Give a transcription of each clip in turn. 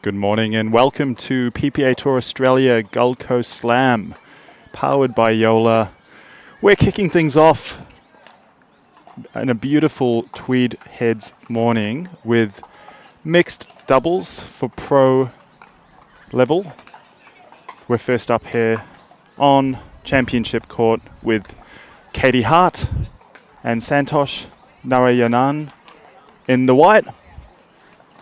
Good morning and welcome to PPA Tour Australia Gold Coast Slam, powered by Joola. We're kicking things off in a beautiful Tweed Heads morning with mixed doubles for pro level. We're first up here on Championship Court with Katie Hart and Santosh Narayanan in the white.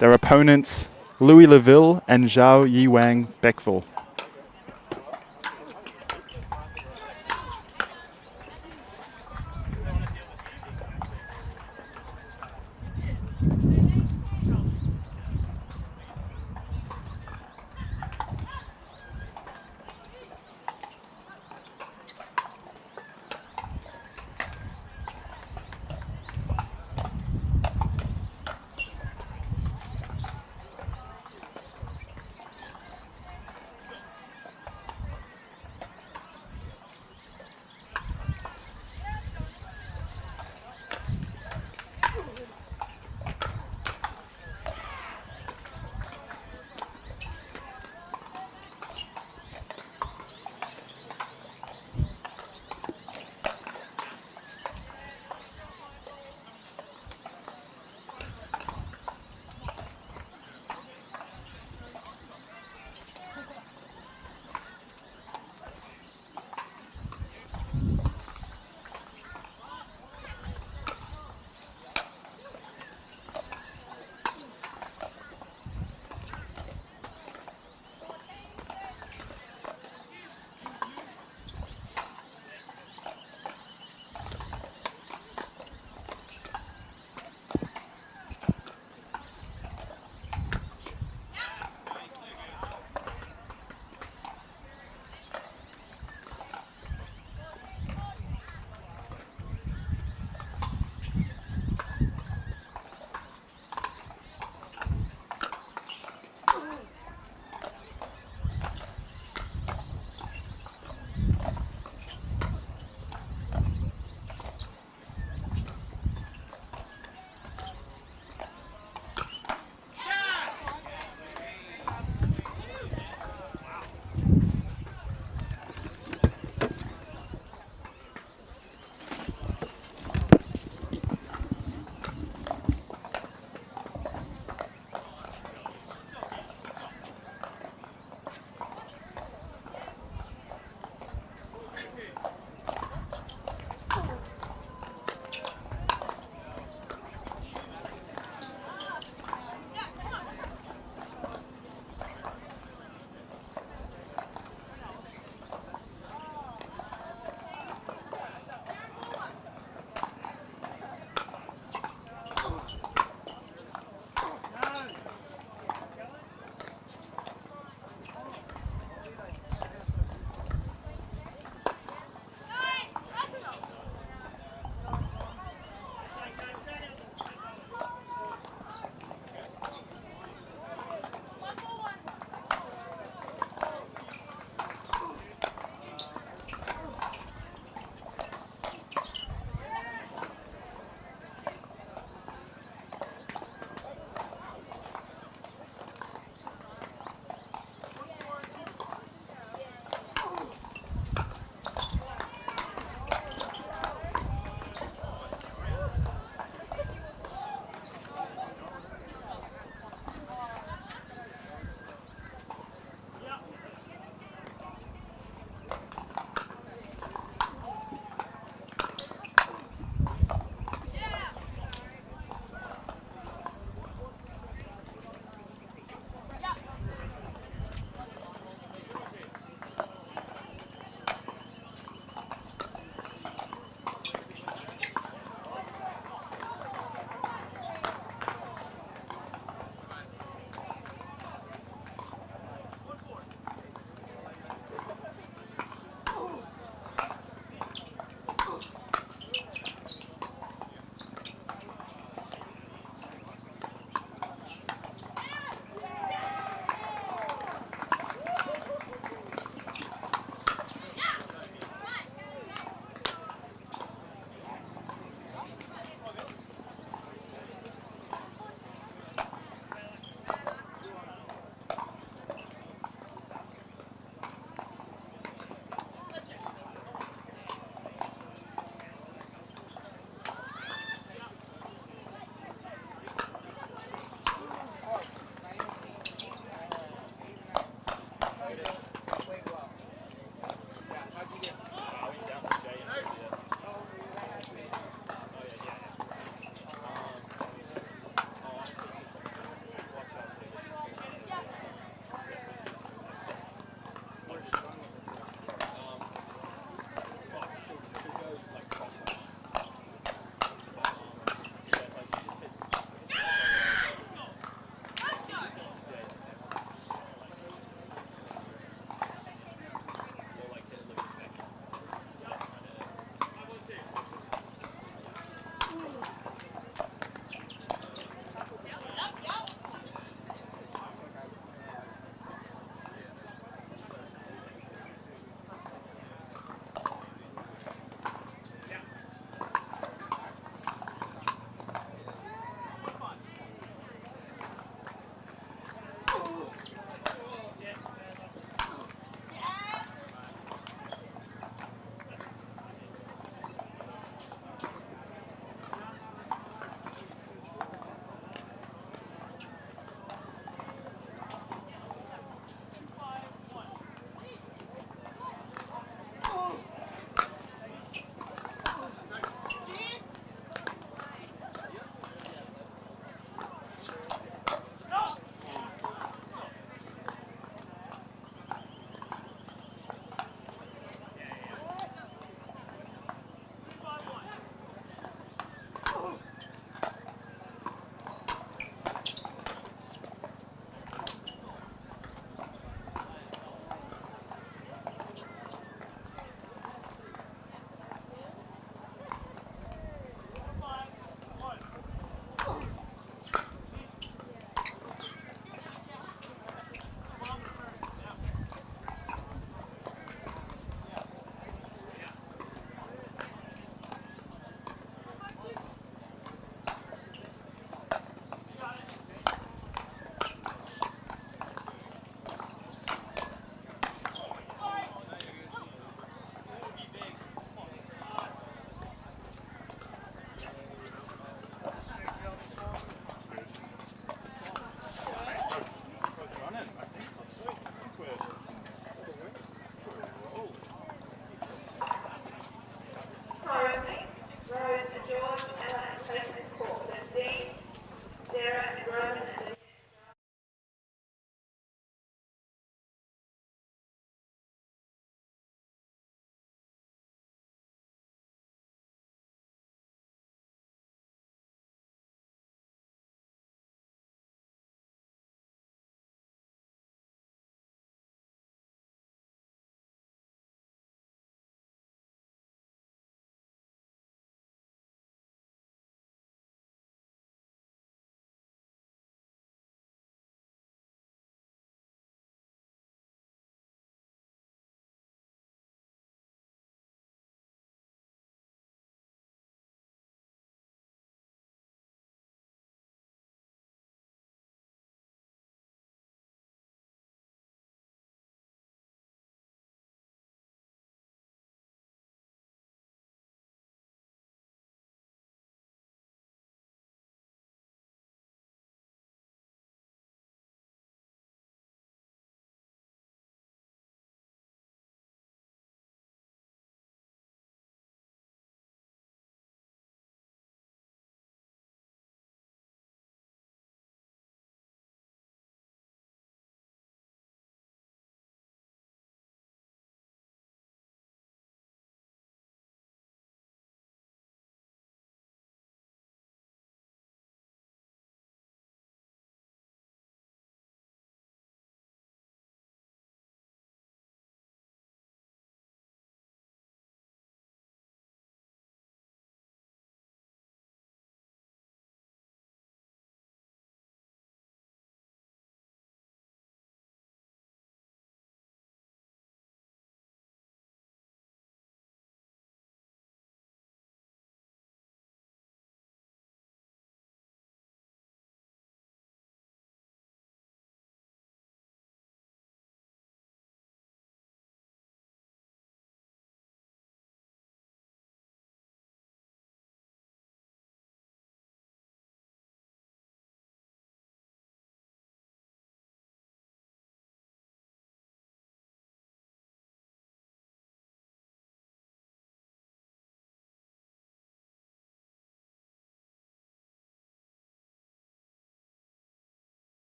Their opponents, Louis Leville and Zhao Yiwang Beckville.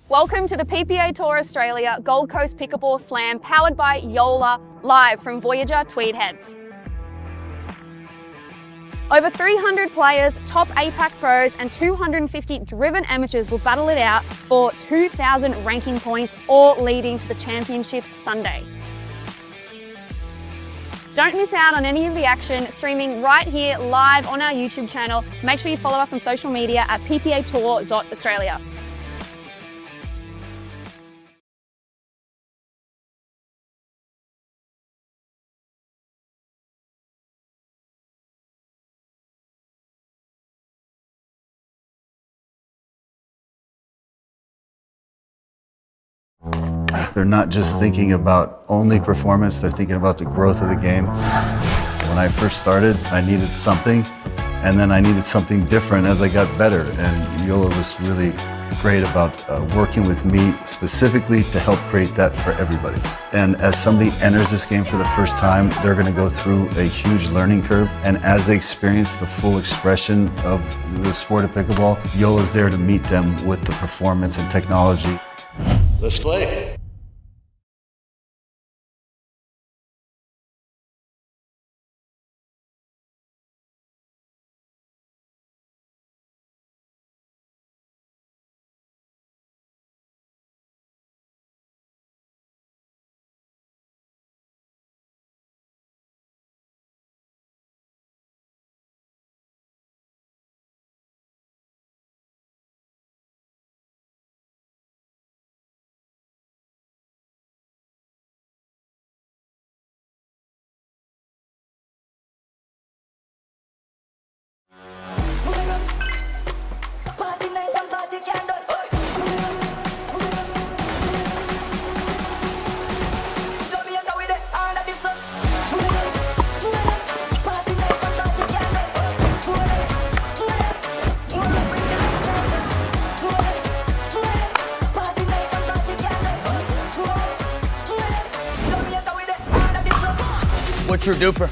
Welcome to the PPA Tour Australia Gold Coast Pickleball Slam powered by Joola, live from Voyager Tweed Heads. Over 300 players, top APAC pros and 250 driven amateurs will battle it out for 2,000 ranking points, all leading to the championship Sunday. Don't miss out on any of the action, streaming right here live on our YouTube channel. Make sure you follow us on social media at ppatour.australia. They're not just thinking about only performance, they're thinking about the growth of the game. When I first started, I needed something, and then I needed something different as I got better. And Joola was really great about working with me specifically to help create that for everybody. And as somebody enters this game for the first time, they're going to go through a huge learning curve. And as they experience the full expression of the sport of pickleball, Joola's there to meet them with the performance and technology. Let's play. What's your duper?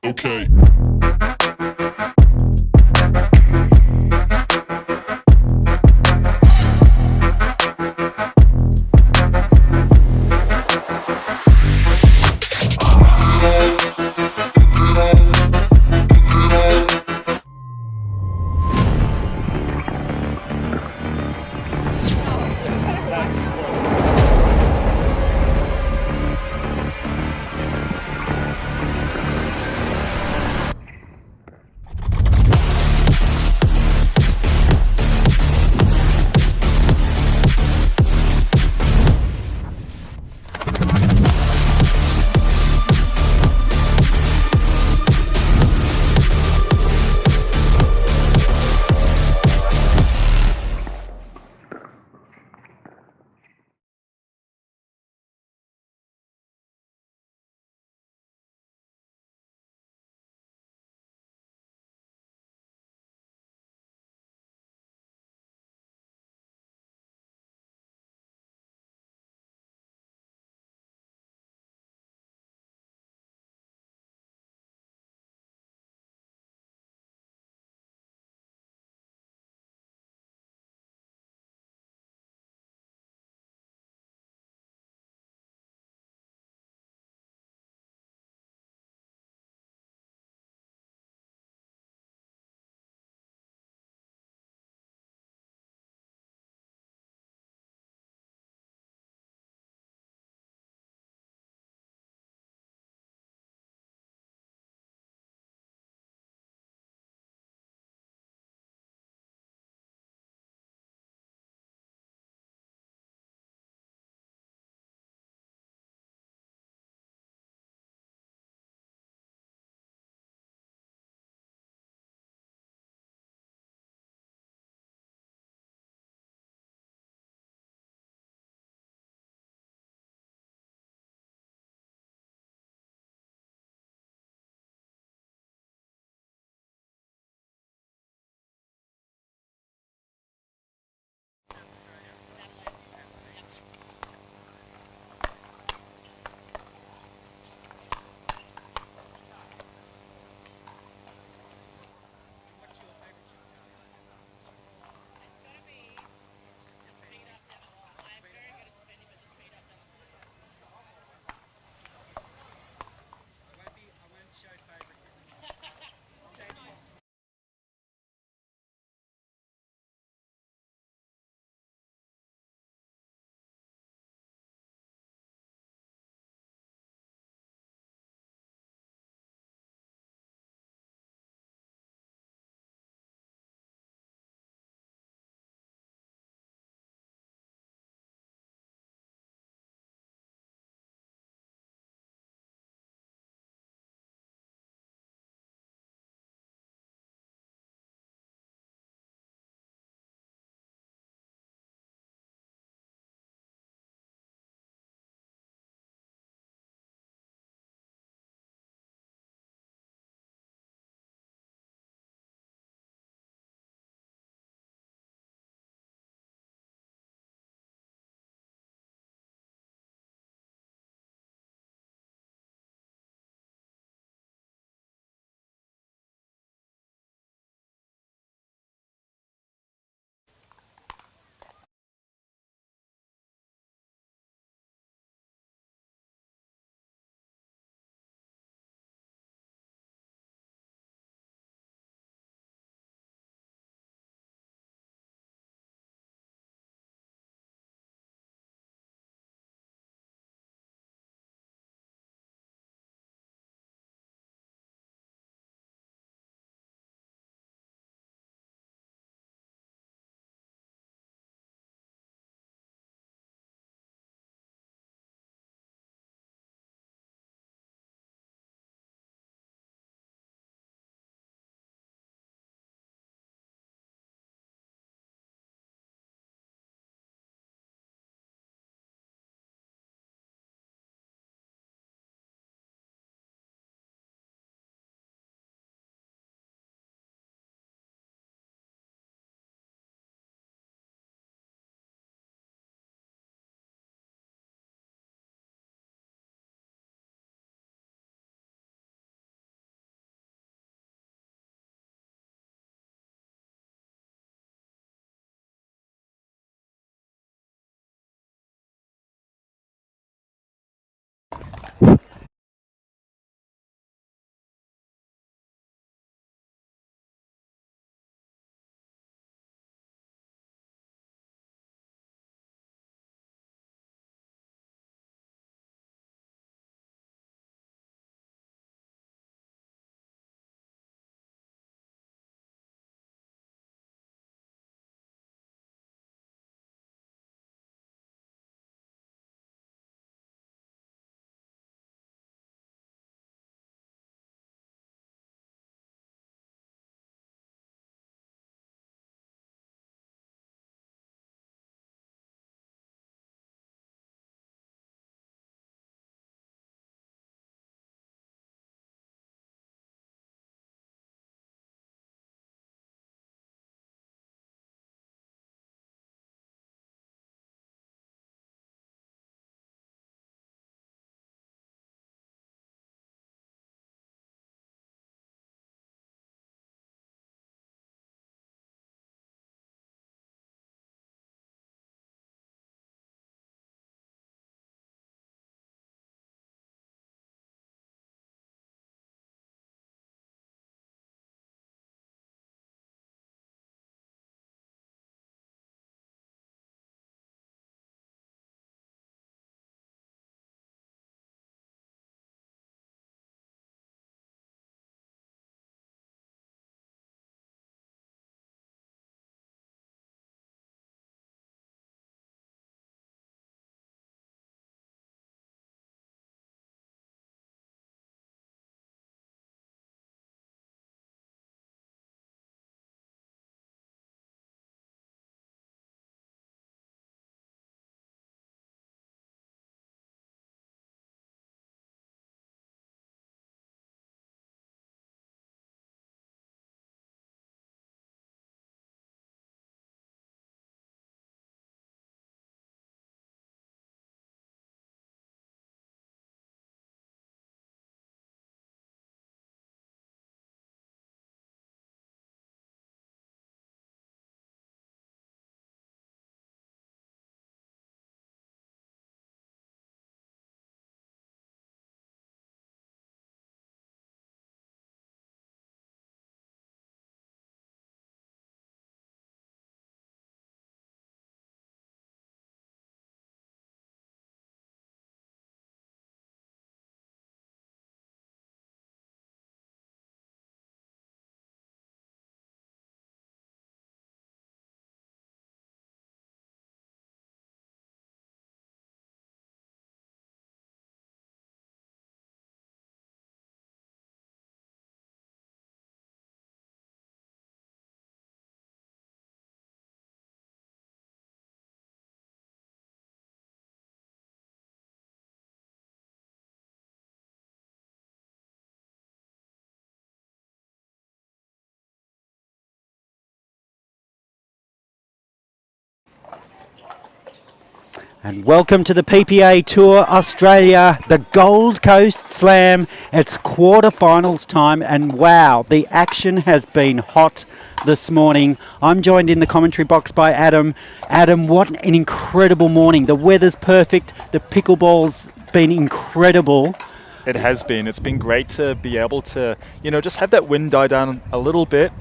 Okay. And welcome to the PPA Tour Australia, the Gold Coast Slam. It's quarterfinals time, and wow, the action has been hot this morning. I'm joined in the commentary box by Adam. Adam, what an incredible morning. The weather's perfect. The pickleball's been incredible. It has been. It's been great to be able to, just have that wind die down a little bit.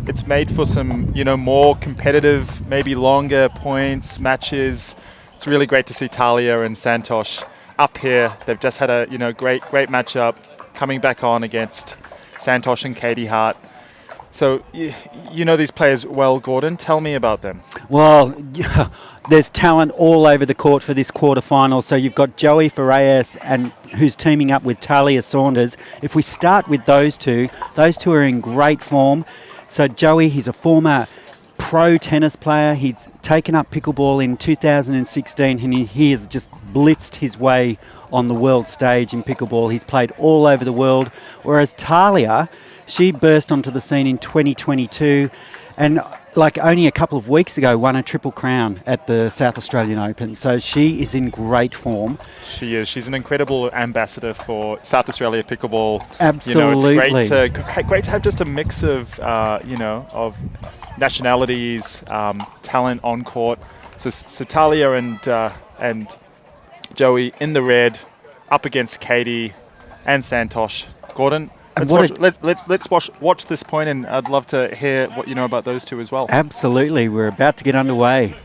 It's made for some, more competitive, maybe longer points, matches. It's really great to see Talia and Santosh up here. They've just had a, great matchup coming back on against Santosh and Katie Hart. So, you know these players well, Gordon. Tell me about them. Well, there's talent all over the court for this quarterfinal. So you've got Joey Farias, who's teaming up with Talia Saunders. If we start with those two are in great form. So Joey, he's a former pro tennis player. He's taken up pickleball in 2016 and he has just blitzed his way on the world stage in pickleball. He's played all over the world. Whereas Talia, she burst onto the scene in 2022 and only a couple of weeks ago won a Triple Crown at the South Australian Open. So she is in great form. She is. She's an incredible ambassador for South Australia pickleball. Absolutely. It's great to have just a mix of, of nationalities, talent on court. So Talia and Joey in the red, up against Katie and Santosh. Gordon, let's watch this point, and I'd love to hear what you know about those two as well. Absolutely. We're about to get underway.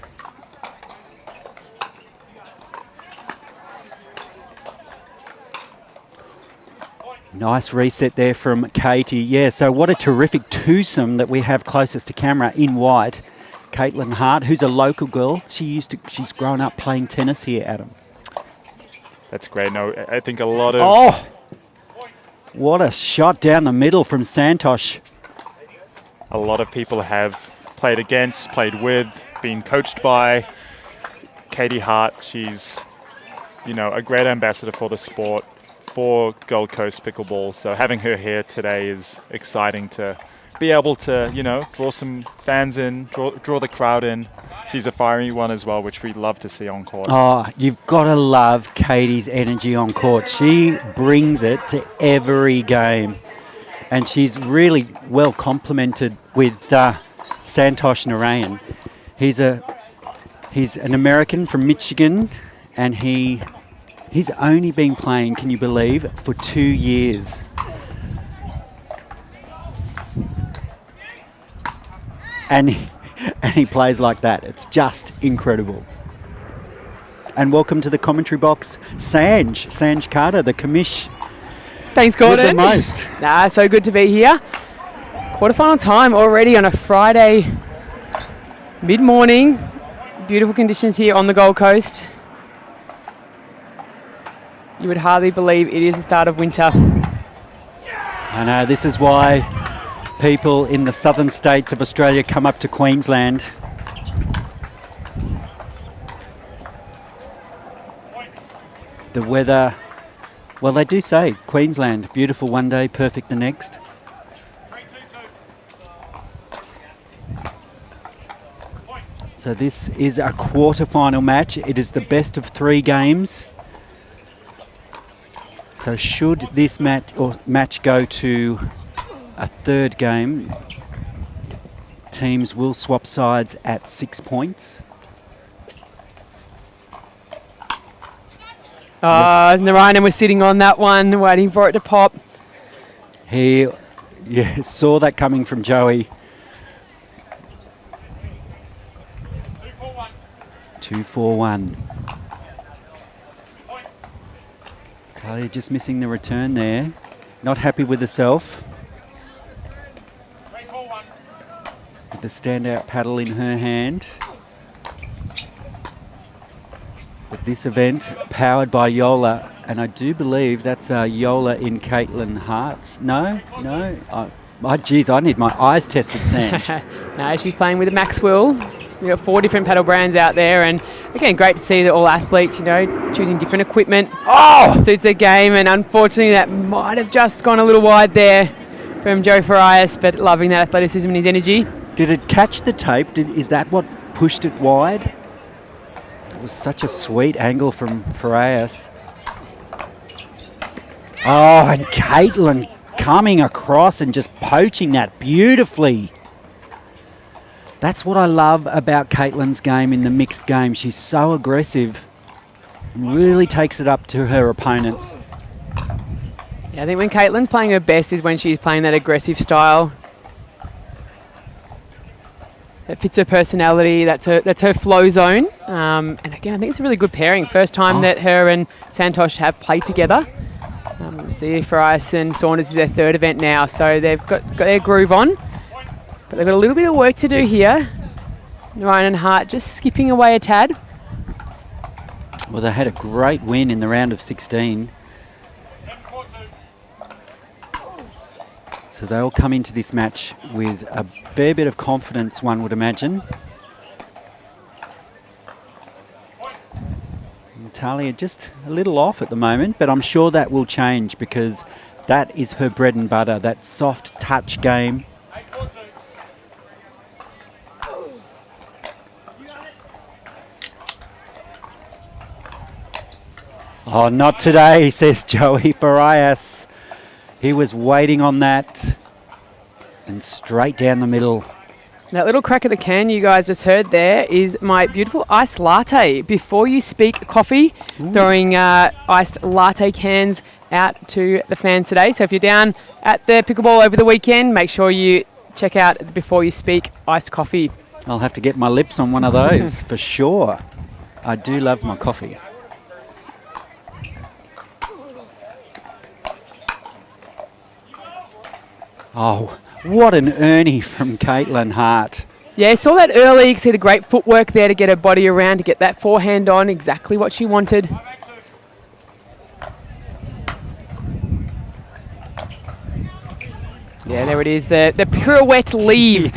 Nice reset there from Katie. Yeah, so what a terrific twosome that we have closest to camera in white. Caitlin Hart, who's a local girl. She's grown up playing tennis here, Adam. That's great. No, I think a lot of... Oh! What a shot down the middle from Santosh. A lot of people have played against, played with, been coached by Katie Hart. She's, a great ambassador for the sport, for Gold Coast Pickleball. So having her here today is exciting to be able to, draw some fans in, draw the crowd in. She's a fiery one as well, which we love to see on court. Oh, you've got to love Katie's energy on court. She brings it to every game. And she's really well complemented with Santosh Narayan. He's an American from Michigan, and he's only been playing, can you believe, for 2 years. And he plays like that. It's just incredible. And welcome to the commentary box, Sanj Carter, the commish. Thanks, Gordon. With the most. So good to be here. Quarterfinal time already on a Friday mid-morning. Beautiful conditions here on the Gold Coast. You would hardly believe it is the start of winter. I know, this is why people in the southern states of Australia come up to Queensland. The weather, well, they do say Queensland, beautiful one day, perfect the next. So this is a quarter-final match. It is the best of 3 games. So should this match go to a third game, teams will swap sides at 6 points. Narayanan was sitting on that one, waiting for it to pop. He saw that coming from Joey. 2-4-1. Talia just missing the return there. Not happy with herself. With the standout paddle in her hand. But this event powered by Joola, and I do believe that's Joola in Caitlin Hart. No. Geez, I need my eyes tested, Sanj. No, she's playing with a Maxwell. We've got 4 different paddle brands out there, and again, great to see that all athletes, choosing different equipment. Suits their game, and unfortunately that might have just gone a little wide there from Joe Farias, but loving that athleticism and his energy. Did it catch the tape? Is that what pushed it wide? It was such a sweet angle from Farias. Oh, and Caitlin coming across and just poaching that beautifully. That's what I love about Caitlin's game in the mixed game. She's so aggressive, really takes it up to her opponents. Yeah, I think when Caitlin's playing her best is when she's playing that aggressive style. That fits her personality. That's her flow zone. And again, I think it's a really good pairing. First time that her and Santosh have played together. See, Farias and Saunders is their third event now, so they've got their groove on. But they've got a little bit of work to do here. Ryan and Hart just skipping away a tad. Well, they had a great win in the round of 16. So they'll come into this match with a fair bit of confidence, one would imagine. Talia just a little off at the moment, but I'm sure that will change because that is her bread and butter, that soft touch game. Oh, not today, says Joey Farias. He was waiting on that and straight down the middle. That little crack at the can you guys just heard there is my beautiful iced latte. Before you speak coffee, throwing iced latte cans out to the fans today. So if you're down at the Pickleball over the weekend, make sure you check out Before You Speak iced coffee. I'll have to get my lips on one of those for sure. I do love my coffee. Oh, what an Ernie from Caitlin Hart. Yeah, saw that early. You can see the great footwork there to get her body around, to get that forehand on, exactly what she wanted. Yeah, there it is, the pirouette leave.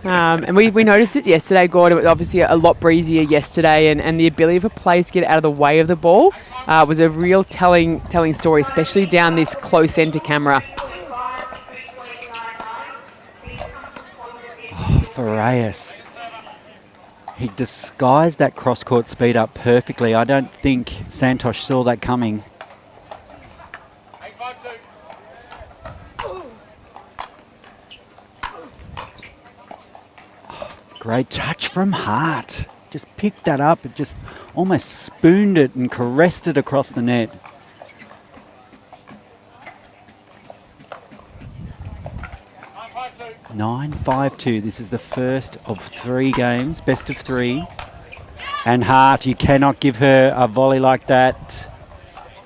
And we noticed it yesterday, Gordon. It was obviously a lot breezier yesterday, and the ability for players to get out of the way of the ball was a real telling story, especially down this close end to camera. Farias. He disguised that cross-court speed up perfectly. I don't think Santosh saw that coming. Great touch from Hart. Just picked that up. It just almost spooned it and caressed it across the net. Nine 5-2. This is the first of 3 games, best of 3. And Hart, you cannot give her a volley like that.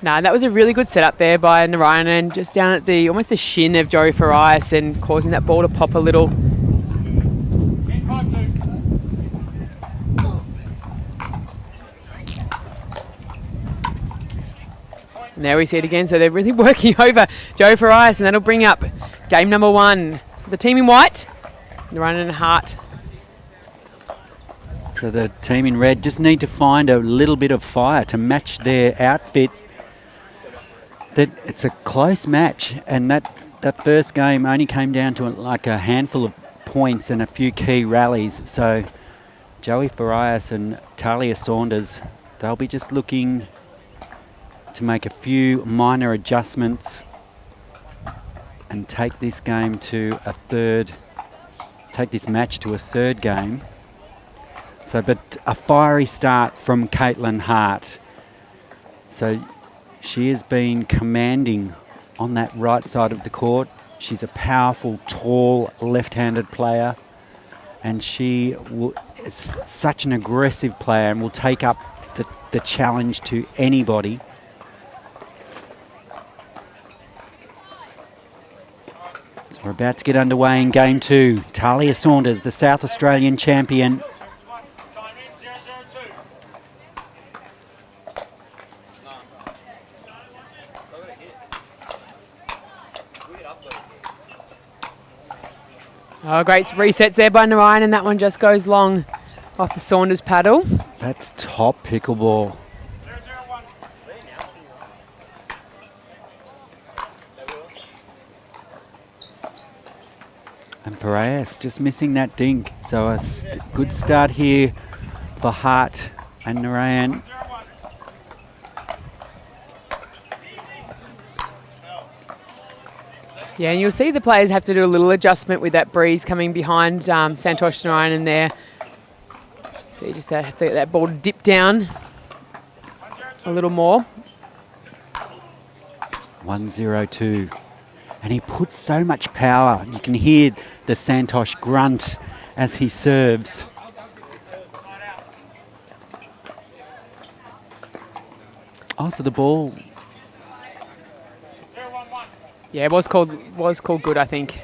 No, that was a really good setup there by Narayanan, just down at almost the shin of Joey Farias and causing that ball to pop a little. And there we see it again. So they're really working over Joey Farias, and that'll bring up game number 1. The team in white, Narayanan and Hart. So the team in red just need to find a little bit of fire to match their outfit. That it's a close match, and that first game only came down to like a handful of points and a few key rallies. So Joey Farias and Talia Saunders, they'll be just looking to make a few minor adjustments and take this game to take this match to a third game. So, but a fiery start from Caitlin Hart. So she has been commanding on that right side of the court. She's a powerful, tall, left-handed player, and she is such an aggressive player and will take up the challenge to anybody. We're about to get underway in game 2. Talia Saunders, the South Australian champion. Oh, great resets there by Narayan, and that one just goes long off the Saunders paddle. That's top pickleball. And Farias just missing that dink. So a good start here for Hart and Narayan. Yeah, and you'll see the players have to do a little adjustment with that breeze coming behind Santosh Narayanan there. So you just have to get that ball to dip down a little more. 1-0-2. And he puts so much power. You can hear the Santosh grunt as he serves. Oh, so the ball... Yeah, it was called good, I think.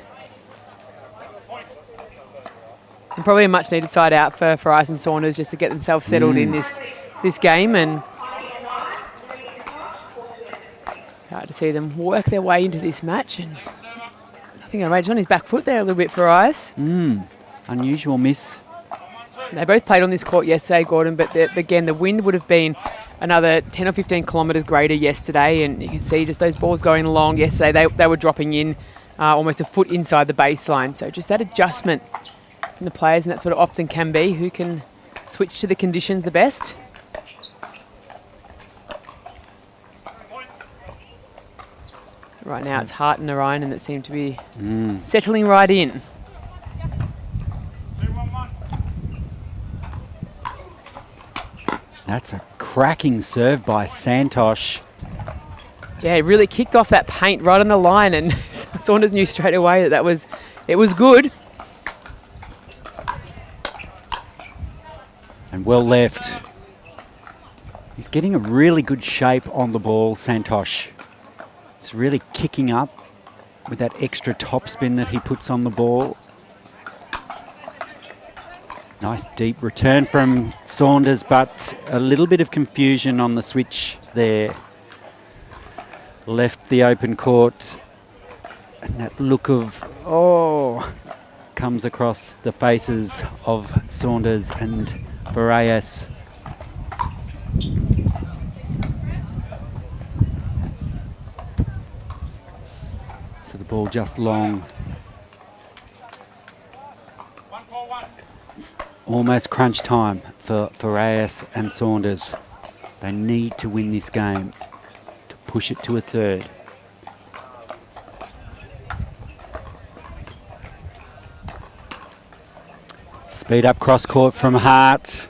And probably a much needed side out for Ice and Saunders just to get themselves settled in this game, and hard to see them work their way into this match. And I think I raged on his back foot there a little bit for Ice. Unusual miss. They both played on this court yesterday, Gordon, but again, the wind would have been another 10 or 15 kilometres greater yesterday, and you can see just those balls going along yesterday, they were dropping in almost a foot inside the baseline. So just that adjustment from the players, and that's what it often can be, who can switch to the conditions the best. Right now it's Hart and Narayanan that seem to be settling right in. That's a cracking serve by Santosh. Yeah, he really kicked off that paint right on the line, and Saunders knew straight away that it was good. And well left. He's getting a really good shape on the ball, Santosh. It's really kicking up with that extra topspin that he puts on the ball. Nice deep return from Saunders, but a little bit of confusion on the switch there. Left the open court, and that look of, comes across the faces of Saunders and Farias. So the ball just long. Almost crunch time for Reyes and Saunders. They need to win this game to push it to a third. Speed up cross court from Hart.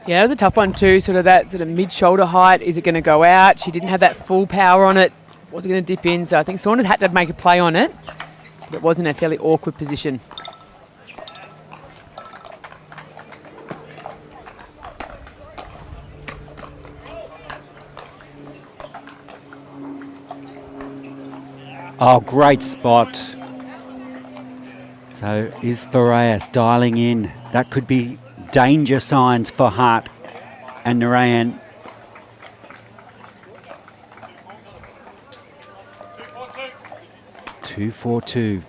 Yeah, that was a tough one too, that mid-shoulder height. Is it going to go out? She didn't have that full power on it. Was it going to dip in? So I think Saunders had to make a play on it, but it was in a fairly awkward position. Oh, great spot. So is Farias dialing in? That could be danger signs for Hart and Narayan. Two, 4-2.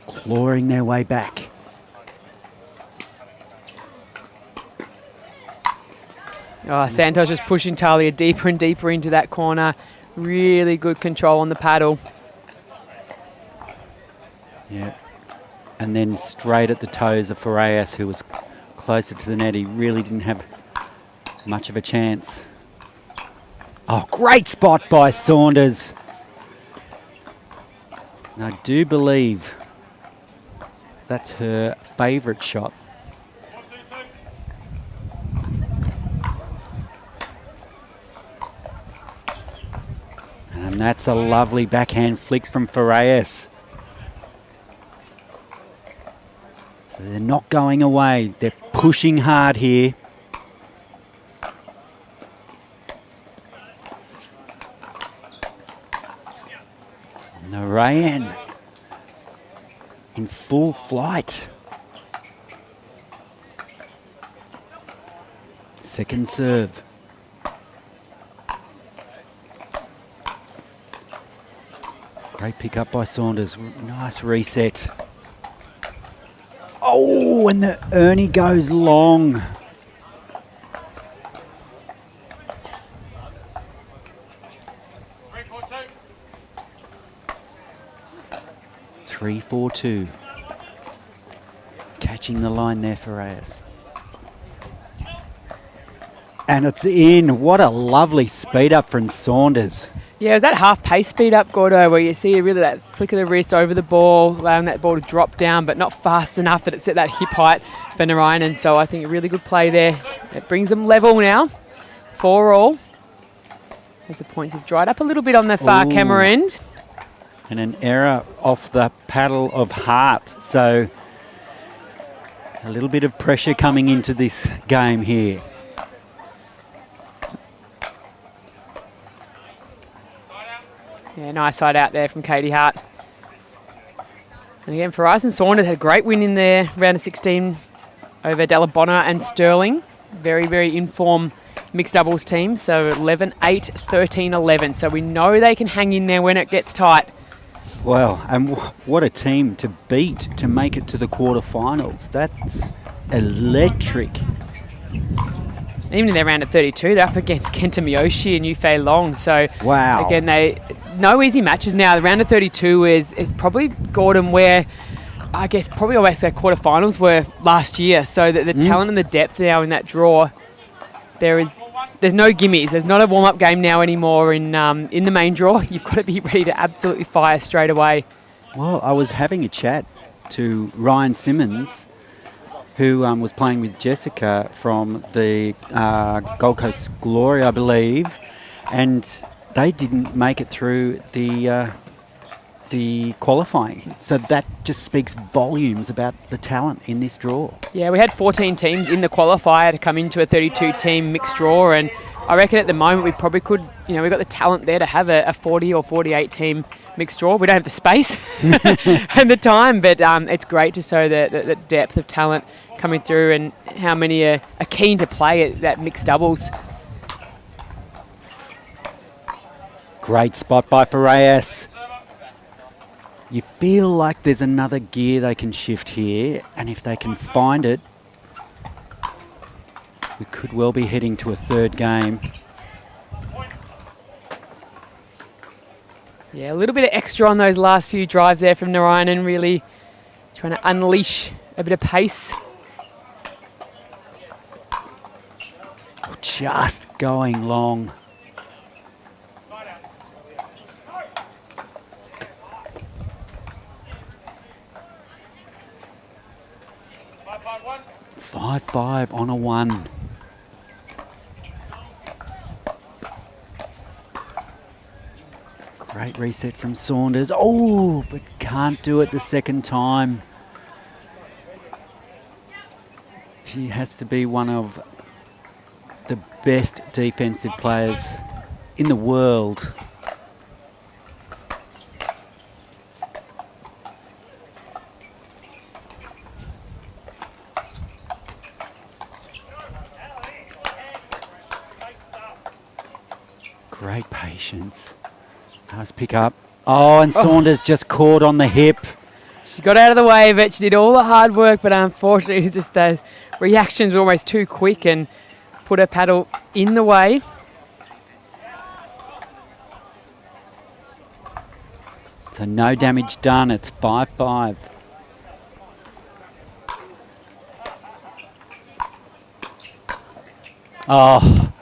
Clawing their way back. Santosh just pushing Talia deeper and deeper into that corner. Really good control on the paddle. Yeah. And then straight at the toes of Farias, who was closer to the net. He really didn't have much of a chance. Oh, great spot by Saunders. And I do believe that's her favourite shot. And that's a lovely backhand flick from Farias. So they're not going away. They're pushing hard here. Narayan in full flight. Second serve. Great pick up by Saunders. Nice reset. Oh, and the Ernie goes long. Three, 4-2. Catching the line there for Reyes. And it's in. What a lovely speed up from Saunders. Yeah, it was that half pace speed up, Gordo, where you see really that flick of the wrist over the ball, allowing that ball to drop down, but not fast enough that it's at that hip height for Narayanan. So I think a really good play there. It brings them level now, 4-all. As the points have dried up a little bit on the far camera end. And an error off the paddle of Hart. So a little bit of pressure coming into this game here. Yeah, nice side out there from Katie Hart. And again, Verizon Saunders had a great win in there, round of 16 over Dallabonna and Sterling. Very, very in-form mixed doubles team. So 11-8, 13-11. So we know they can hang in there when it gets tight. Well, and what a team to beat to make it to the quarterfinals. That's electric. Even in their round of 32, they're up against Kenta Miyoshi and Yufei Long. So Wow. again, no easy matches now. The round of 32 is probably Gordon where I guess probably almost their quarterfinals were last year. So the talent and the depth now in that draw, there's no gimmies. There's not a warm-up game now anymore in the main draw. You've got to be ready to absolutely fire straight away. Well, I was having a chat to Ryan Simmons, who was playing with Jessica from the Gold Coast Glory, I believe, and they didn't make it through the qualifying. So that just speaks volumes about the talent in this draw. Yeah, we had 14 teams in the qualifier to come into a 32-team mixed draw, and I reckon at the moment we probably could, we've got the talent there to have a 40 or 48-team mixed draw. We don't have the space and the time, but it's great to show the depth of talent coming through and how many are keen to play at that mixed doubles. Great spot by Farias. You feel like there's another gear they can shift here, and if they can find it, we could well be heading to a third game. Yeah, a little bit of extra on those last few drives there from Narayanan, really trying to unleash a bit of pace. Just going long. Five on a 1. Great reset from Saunders. Oh, but can't do it the second time. She has to be one of the best defensive players in the world. Great patience. Nice pick up. Oh, and Saunders just caught on the hip. She got out of the way of it. She did all the hard work, but unfortunately just the reactions were almost too quick and put her paddle in the way. So no damage done. It's 5-5. Oh,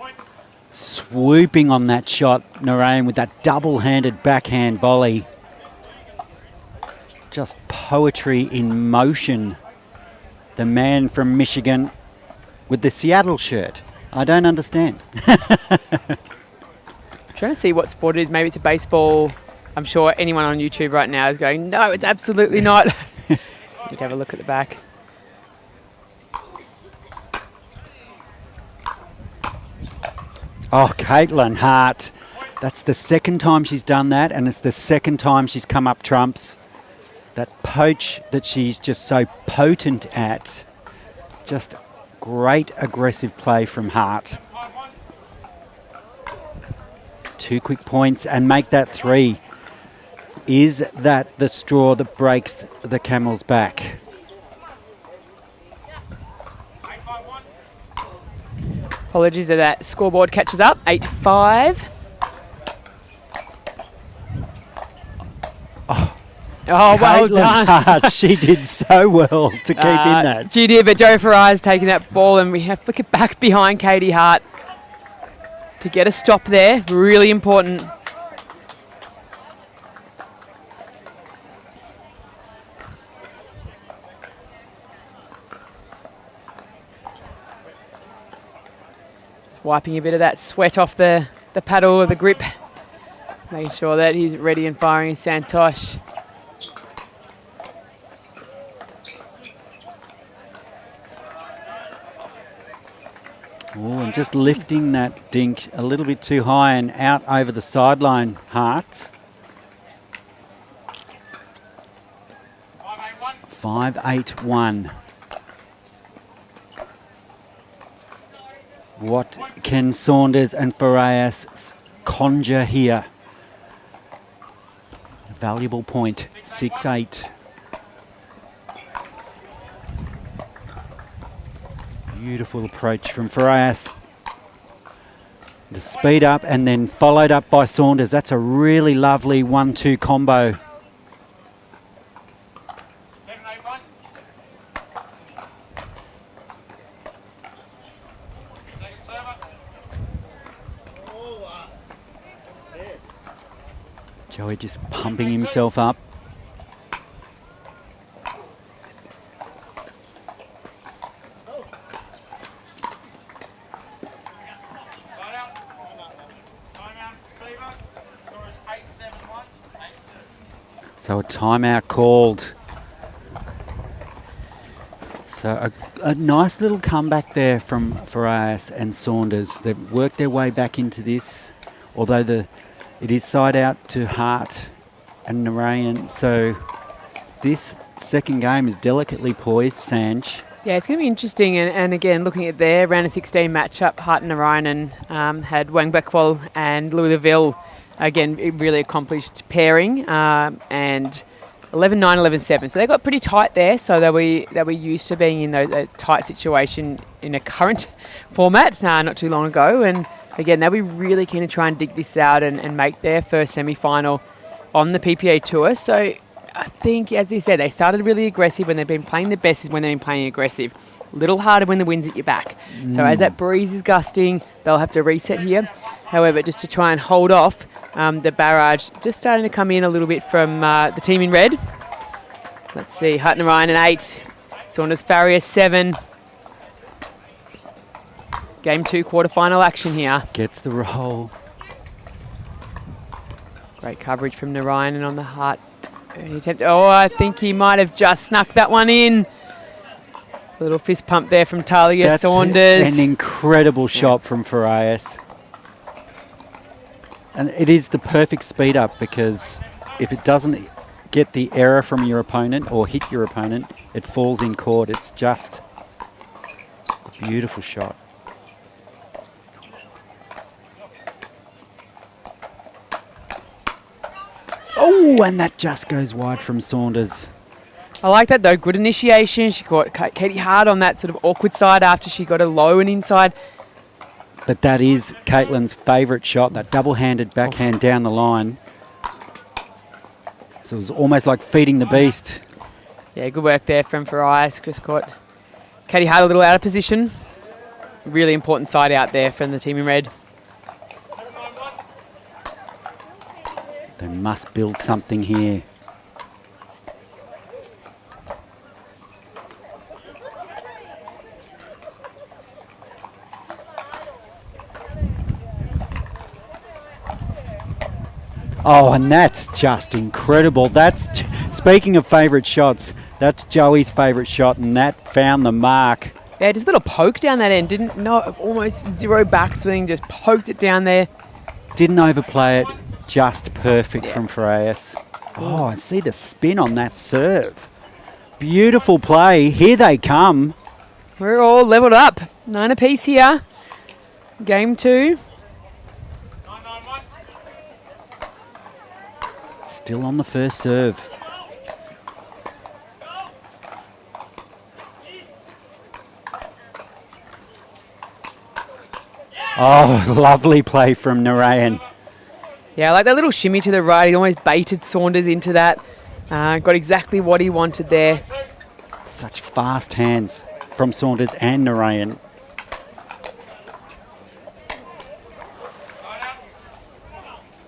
swooping on that shot, Narayan, with that double-handed backhand volley. Just poetry in motion. The man from Michigan with the Seattle shirt. I don't understand. Trying to see what sport it is. Maybe it's a baseball. I'm sure anyone on YouTube right now is going, no, it's absolutely not. Need to have a look at the back. Oh, Caitlin Hart. That's the second time she's done that, and it's the second time she's come up trumps. That poach that she's just so potent at. Just great aggressive play from Hart. 2 quick points and make that 3. Is that the straw that breaks the camel's back? Apologies if that scoreboard catches up. 8-5. Oh, well Caitlin done. Hart, she did so well to keep in that. She did, but Joe Farai's taking that ball and we have to flick it back behind Katie Hart. to get a stop there. Really important. Just wiping a bit of that sweat off the paddle or the grip. Making sure that he's ready and firing his Santosh. Oh, and just lifting that dink a little bit too high and out over the sideline, Hart. 5-8-1. What can Saunders and Farias conjure here? A valuable point, 6-8. Beautiful approach from Farias. The speed up and then followed up by Saunders. That's a really lovely 1-2 combo. Joey just pumping himself up. So a timeout called. So a nice little comeback there from Farias and Saunders. They've worked their way back into this, although it is side out to Hart and Narayan. So this second game is delicately poised, Sanj. Yeah, it's going to be interesting. And again, looking at their round of 16 matchup, Hart and Narayan had Wang Bekwal and Louis Laville. Again, a really accomplished pairing, and 11-9, 11-7. So they got pretty tight there. So they were used to being in a tight situation in a current format not too long ago. And again, they'll be really keen to try and dig this out and make their first semi-final on the PPA tour. So I think, as you said, they started really aggressive when they've been playing the best is when they've been playing aggressive. A little harder when the wind's at your back. So as that breeze is gusting, they'll have to reset here. However, just to try and hold off the barrage, just starting to come in a little bit from the team in red. Let's see, Hart and Ryan at 8, Saunders Farias 7. Game 2 quarterfinal action here. Gets the roll. Great coverage from Narayan and on the Hart. Oh, I think he might have just snuck that one in. A little fist pump there from Talia Saunders. An incredible shot from Farias. And it is the perfect speed up, because if it doesn't get the error from your opponent or hit your opponent, it falls in court. It's just a beautiful shot. Oh, and that just goes wide from Saunders. I like that though. Good initiation. She caught Katie hard on that sort of awkward side after she got a low and inside. But that is Caitlin's favourite shot, that double-handed backhand down the line. So it was almost like feeding the beast. Yeah, good work there from Farias. Just caught Katie hard a little out of position. Really important side out there from the team in red. They must build something here. Oh, and that's just incredible. That's, speaking of favourite shots, that's Joey's favourite shot, and that found the mark. Yeah, just a little poke down that end. Almost zero backswing, just poked it down there. Didn't overplay it, just perfect from Farias. Oh, and see the spin on that serve. Beautiful play. Here they come. We're all levelled up. 9 apiece here. Game 2. Still on the first serve. Oh, lovely play from Narayan. Yeah, I like that little shimmy to the right. He almost baited Saunders into that. Got exactly what he wanted there. Such fast hands from Saunders and Narayan.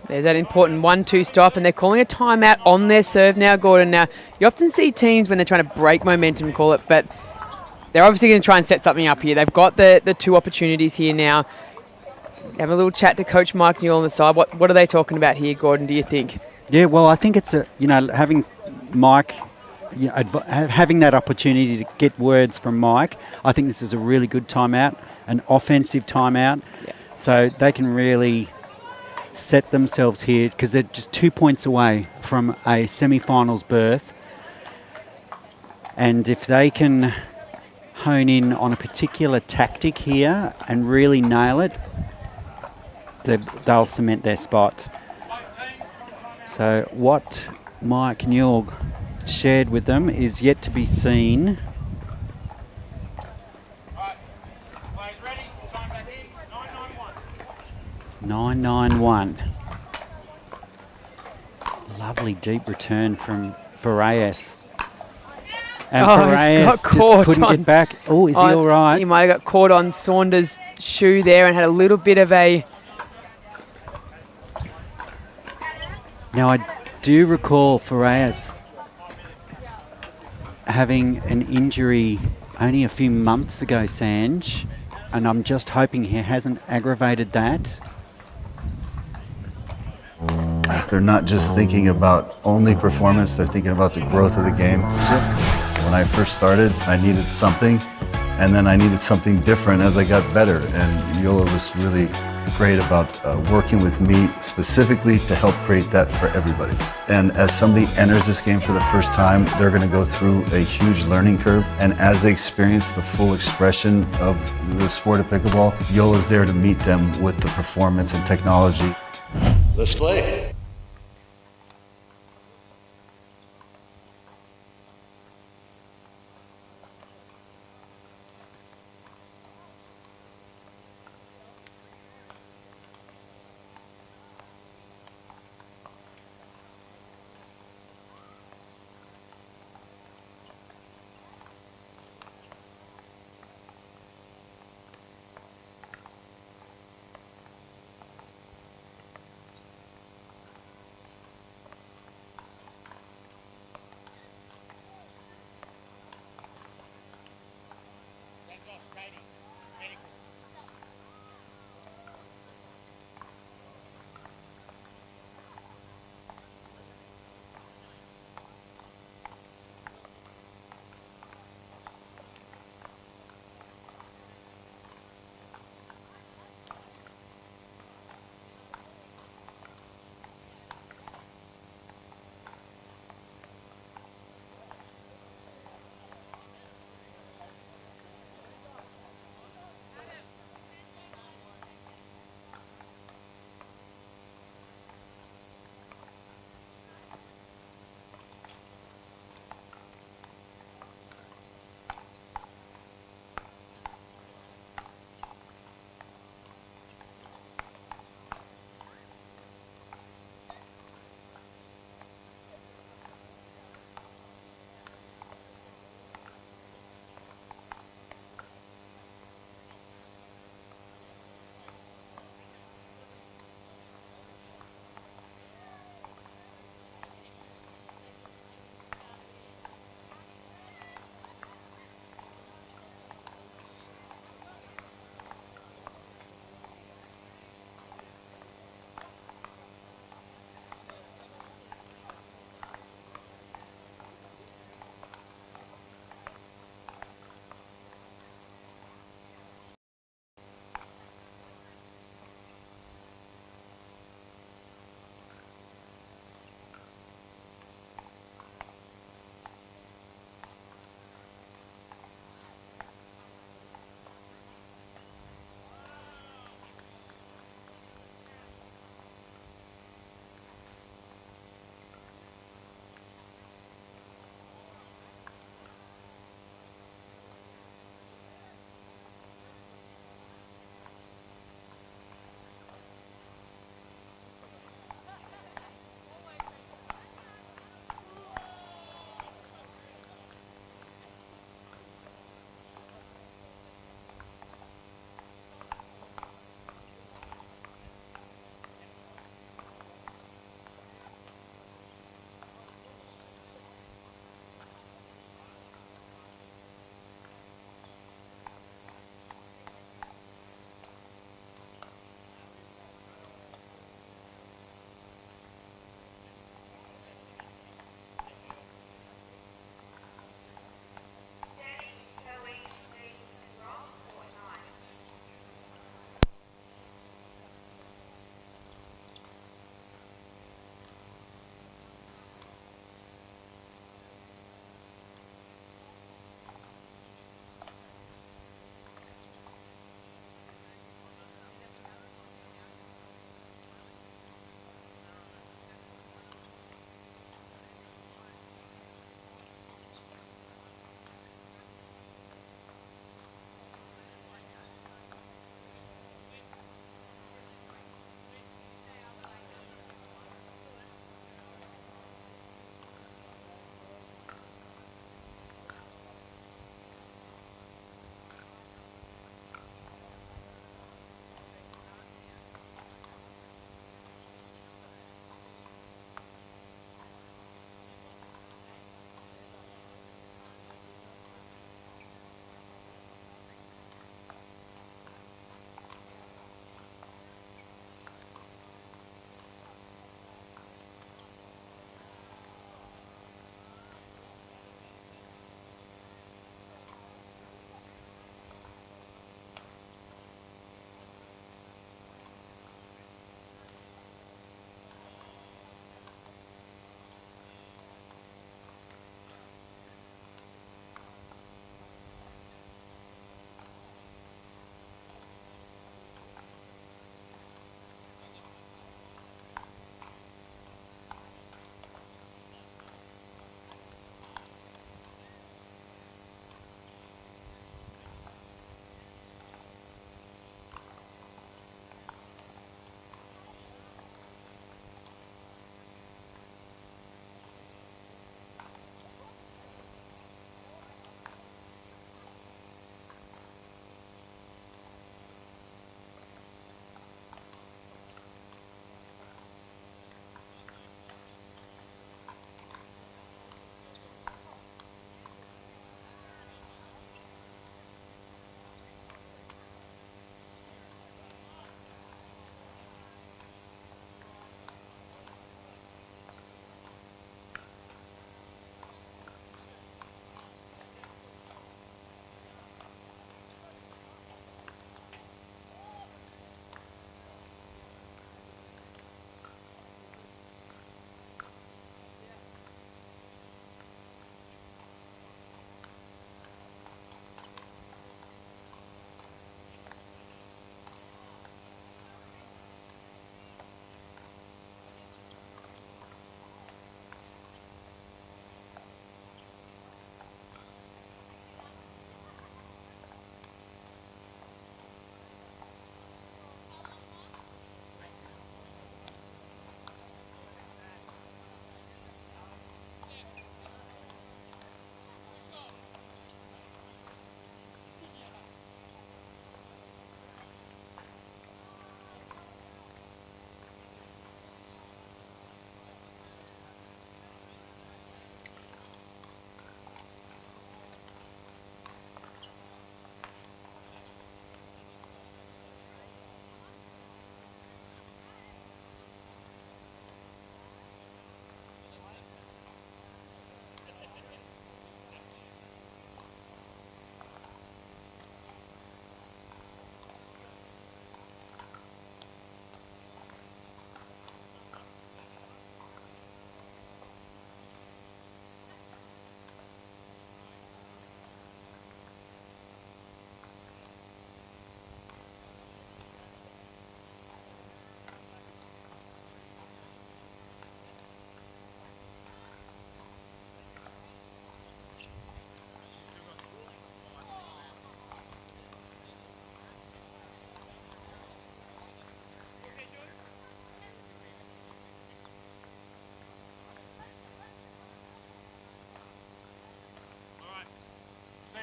There's that important 1-2 stop, and they're calling a timeout on their serve now, Gordon. Now, you often see teams when they're trying to break momentum call it, but they're obviously going to try and set something up here. They've got the two opportunities here now. Have a little chat to Coach Mike Newell on the side. What are they talking about here, Gordon, do you think? Yeah, well, I think it's having Mike, having that opportunity to get words from Mike. I think this is a really good timeout, an offensive timeout, so they can really set themselves here because they're just 2 points away from a semi-finals berth, and if they can hone in on a particular tactic here and really nail it, they'll cement their spot. So what Mike Newell shared with them is yet to be seen. 991. Lovely deep return from Farias. And Farias just couldn't get back. Oh, is he all right? He might have got caught on Saunders' shoe there and had a little bit of a... Now, I do recall Farias having an injury only a few months ago, Sanj, and I'm just hoping he hasn't aggravated that. They're not just thinking about only performance, they're thinking about the growth of the game. When I first started, I needed something, and then I needed something different as I got better. And Joola was really great about working with me specifically to help create that for everybody. And as somebody enters this game for the first time, they're going to go through a huge learning curve. And as they experience the full expression of the sport of pickleball, Joola is there to meet them with the performance and technology. Let's play.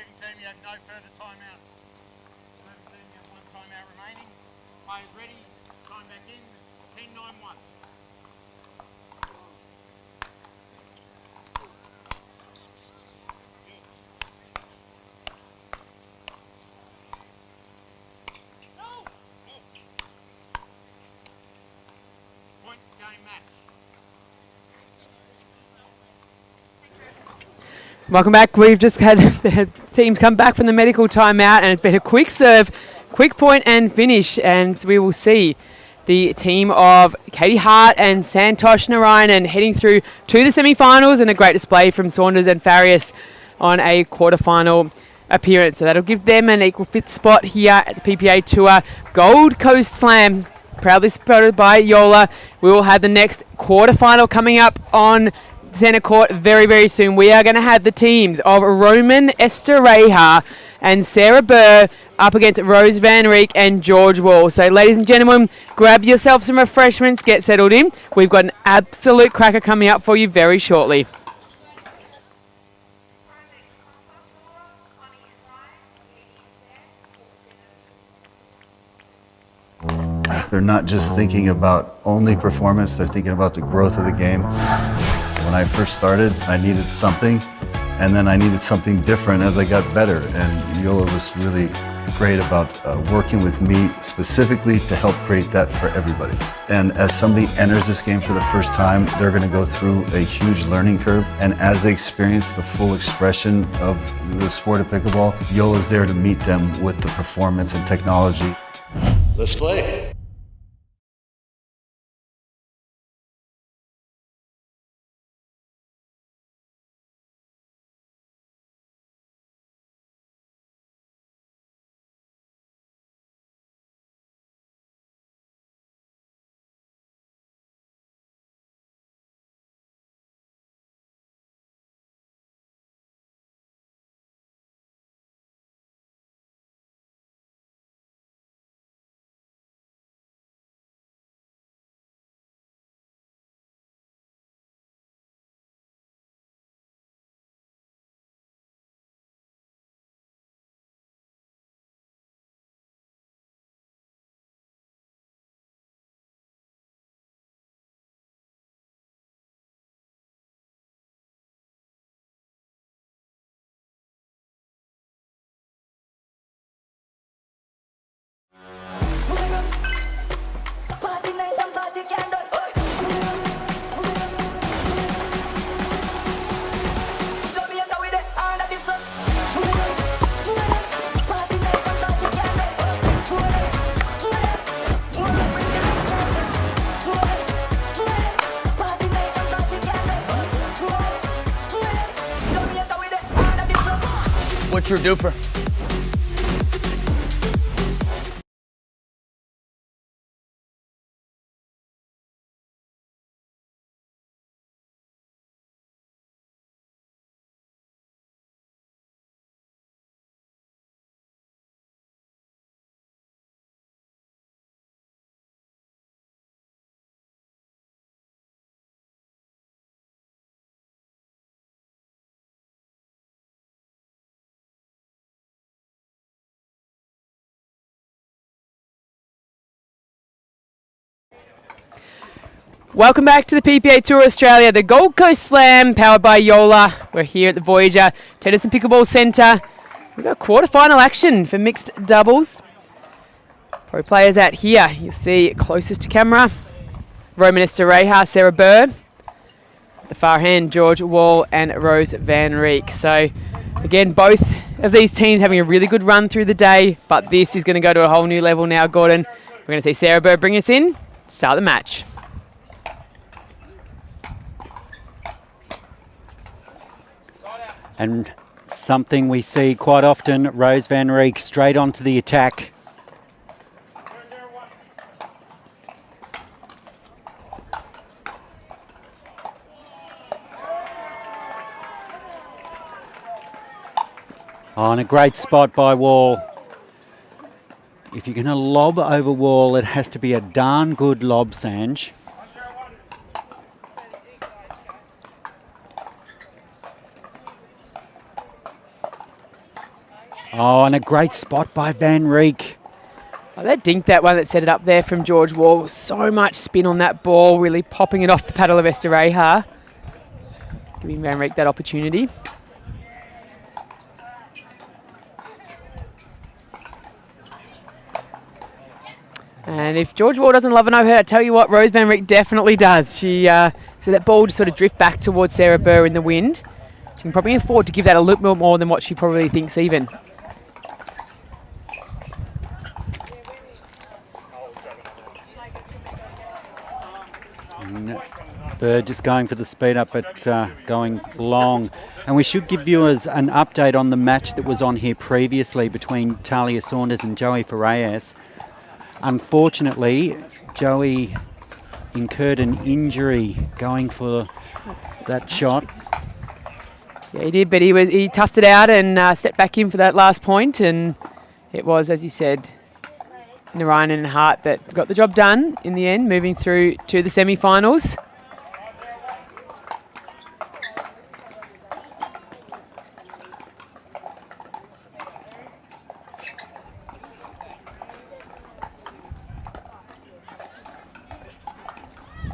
receiving team, you have no further timeout. Serving team, you have one timeout remaining. Players ready, time back in, 10-9-1. Point game match. Welcome back. We've just had the teams come back from the medical timeout, and it's been a quick serve, quick point and finish. And we will see the team of Katie Hart and Santosh Narayanan heading through to the semi-finals, and a great display from Saunders and Farias on a quarter-final appearance. So that'll give them an equal fifth spot here at the PPA Tour Gold Coast Slam, proudly supported by Joola. We will have the next quarter-final coming up on centre court very, very soon. We are going to have the teams of Roman Estereja and Sarah Burr up against Rose Van Reek and George Wall. So, ladies and gentlemen, grab yourself some refreshments, get settled in. We've got an absolute cracker coming up for you very shortly. They're not just thinking about only performance, they're thinking about the growth of the game. When I first started, I needed something, and then I needed something different as I got better. And Joola was really great about working with me specifically to help create that for everybody. And as somebody enters this game for the first time, they're going to go through a huge learning curve. And as they experience the full expression of the sport of pickleball, Joola's there to meet them with the performance and technology. Let's play. What's your duper? Welcome back to the PPA Tour Australia, the Gold Coast Slam, powered by Joola. We're here at the Voyager Tennis and Pickleball Centre. We've got quarter-final action for mixed doubles. Pro players out here, you'll see closest to camera, Roman Estereja, Sarah Burr. At the far hand, George Wall and Rose Van Reek. So, again, both of these teams having a really good run through the day, but this is going to go to a whole new level now, Gordon. We're going to see Sarah Burr bring us in, start the match. And something we see quite often, Rose Van Reek straight onto the attack. Oh, and a great spot by Wall. If you're going to lob over Wall, it has to be a darn good lob, Sanj. Oh, and a great spot by Van Rieck. Oh, that dinked that one that set it up there from George Wall. So much spin on that ball, really popping it off the paddle of Estereja. Giving Van Rieck that opportunity. And if George Wall doesn't love an overhead, I tell you what, Rose Van Rieck definitely does. So that ball just sort of drift back towards Sarah Burr in the wind. She can probably afford to give that a little bit more than what she probably thinks even. Burr just going for the speed up, but going long. And we should give viewers an update on the match that was on here previously between Talia Saunders and Joey Farias. Unfortunately, Joey incurred an injury going for that shot. Yeah, he did, but he toughed it out and stepped back in for that last point, and it was, as you said, Narayan and Hart that got the job done in the end, moving through to the semi-finals.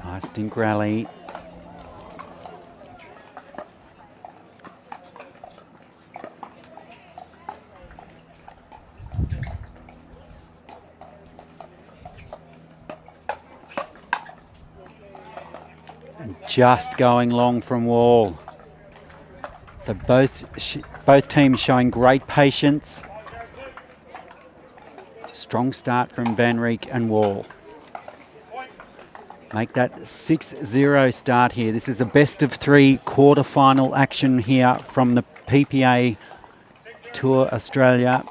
Nice dink rally. And just going long from Wall. So both teams showing great patience. Strong start from Van Rieck and Wall. Make that 6-0 start here. This is a best of 3 quarter-final action here from the PPA Tour Australia.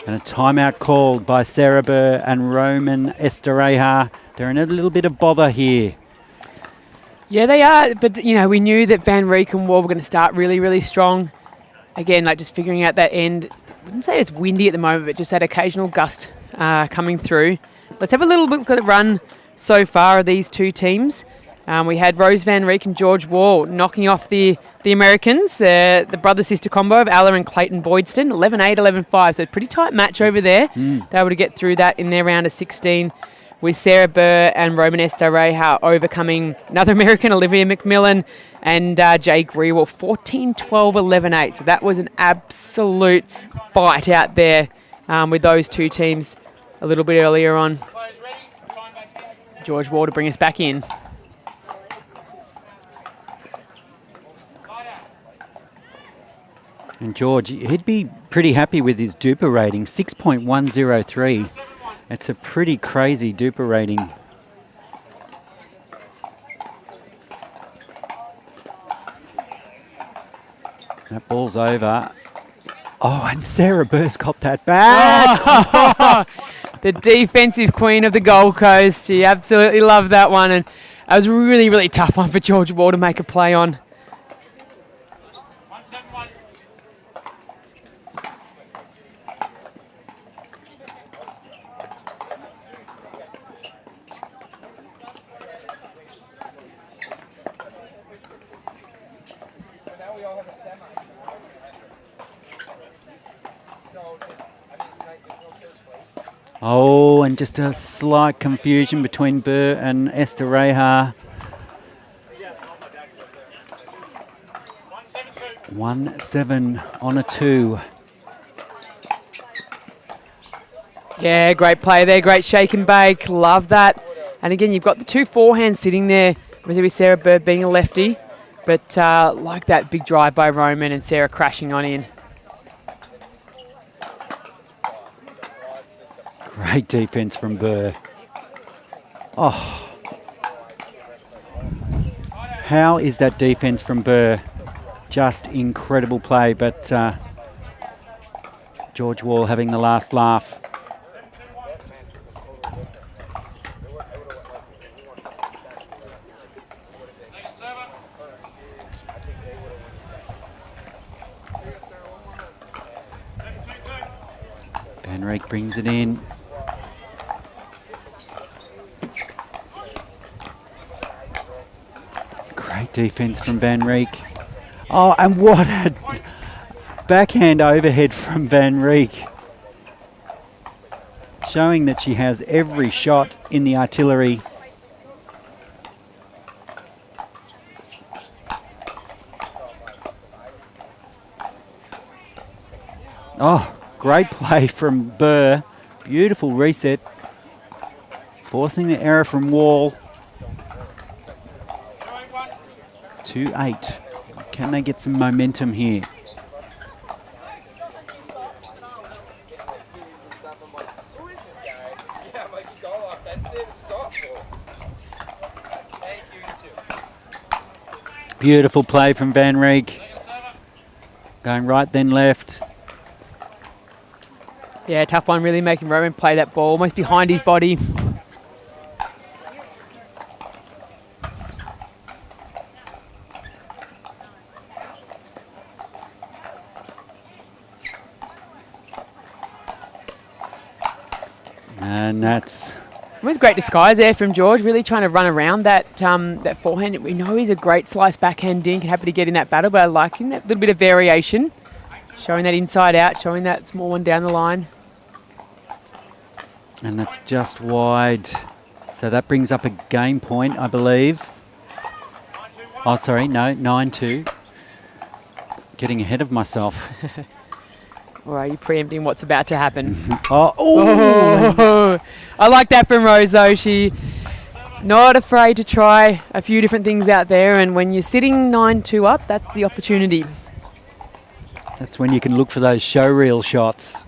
And a timeout called by Sarah Burr and Roman Estereja. They're in a little bit of bother here. Yeah, they are. But, we knew that Van Rieck and Wall were going to start really, really strong. Again, just figuring out that end. I wouldn't say it's windy at the moment, but just that occasional gust coming through. Let's have a little look at the run so far of these two teams. We had Rose Van Rieck and George Wall knocking off the Americans, the brother-sister combo of Alla and Clayton Boydston, 11-8, 11-5. So a pretty tight match over there. They were able to get through that in their round of 16 with Sarah Burr and Roman Estereja overcoming another American, Olivia McMillan, and Jay Grewal, 14-12, 11-8. So that was an absolute fight out there with those two teams a little bit earlier on. George Wall to bring us back in. And George, he'd be pretty happy with his Duper rating, 6.103. It's a pretty crazy Duper rating. That ball's over. Oh, and Sarah Burr's copped that back. The defensive queen of the Gold Coast. She absolutely loved that one. And it was a really, really tough one for George Wall to make a play on. Oh, and just a slight confusion between Burr and Estereja. 1-7 on a 2. Yeah, great play there. Great shake and bake. Love that. And again, you've got the two forehands sitting there. Obviously with Sarah Burr being a lefty. But like that big drive by Roman and Sarah crashing on in. Great defense from Burr. Oh. How is that defense from Burr? Just incredible play, but George Wall having the last laugh. Van Rieck brings it in. Great defense from Van Rieck. Oh, and what a backhand overhead from Van Rieck. Showing that she has every shot in the artillery. Oh, great play from Burr. Beautiful reset. Forcing the error from Wall. 2-8. Can they get some momentum here? Beautiful play from Van Rieck. Going right then left. Yeah, tough one, really making Roman play that ball almost behind his body. And that's... It was great disguise there from George, really trying to run around that that forehand. We know he's a great slice backhand dink, happy to get in that battle, but I like him, that little bit of variation. Showing that inside out, showing that small one down the line. And that's just wide. So that brings up a game point, I believe. Oh, sorry, no, 9-2. Getting ahead of myself. Or are you preempting what's about to happen? Oh, I like that from Rose, though. She not afraid to try a few different things out there, and when you're sitting 9-2 up, that's the opportunity. That's when you can look for those showreel shots.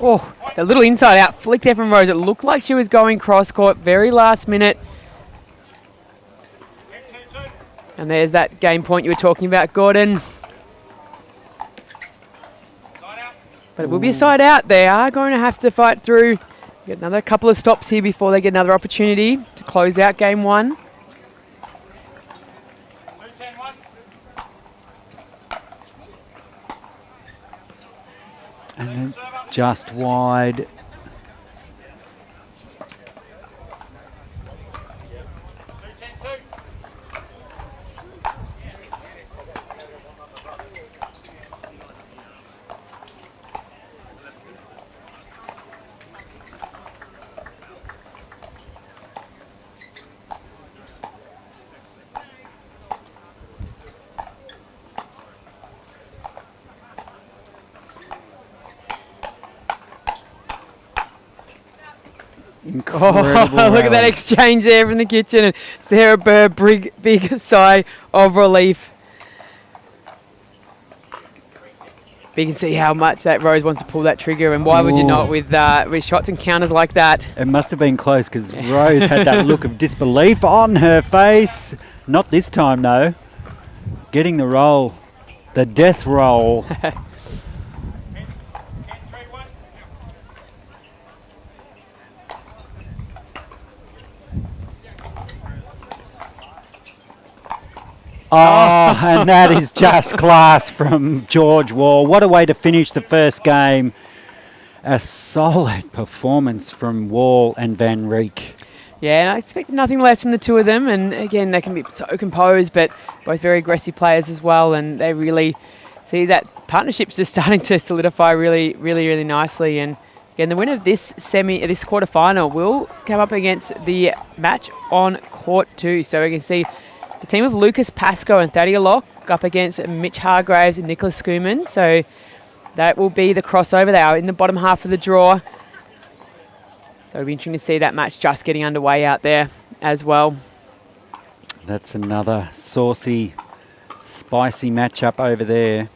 Oh, the little inside out flick there from Rose. It looked like she was going cross court very last minute. And there's that game point you were talking about, Gordon. But it will be a side out. They are going to have to fight through. Get another couple of stops here before they get another opportunity to close out game one. And then just wide. Oh, look at that exchange there from the kitchen. And Sarah Burr, big sigh of relief. But you can see how much that Rose wants to pull that trigger, and why would you not with shots and counters like that? It must have been close because Rose had that look of disbelief on her face. Not this time, though. Getting the roll, the death roll. Oh, and that is just class from George Wall. What a way to finish the first game. A solid performance from Wall and Van Rieck. Yeah, and I expect nothing less from the two of them. And again, they can be so composed, but both very aggressive players as well. And they really see that partnership's just starting to solidify really, really, really nicely. And again, the winner of this quarterfinal will come up against the match on court 2. So we can see the team of Lucas Pascoe and Thaddeus Locke up against Mitch Hargraves and Nicholas Schumann. So that will be the crossover. They are in the bottom half of the draw. So it'll be interesting to see that match just getting underway out there as well. That's another saucy, spicy matchup over there.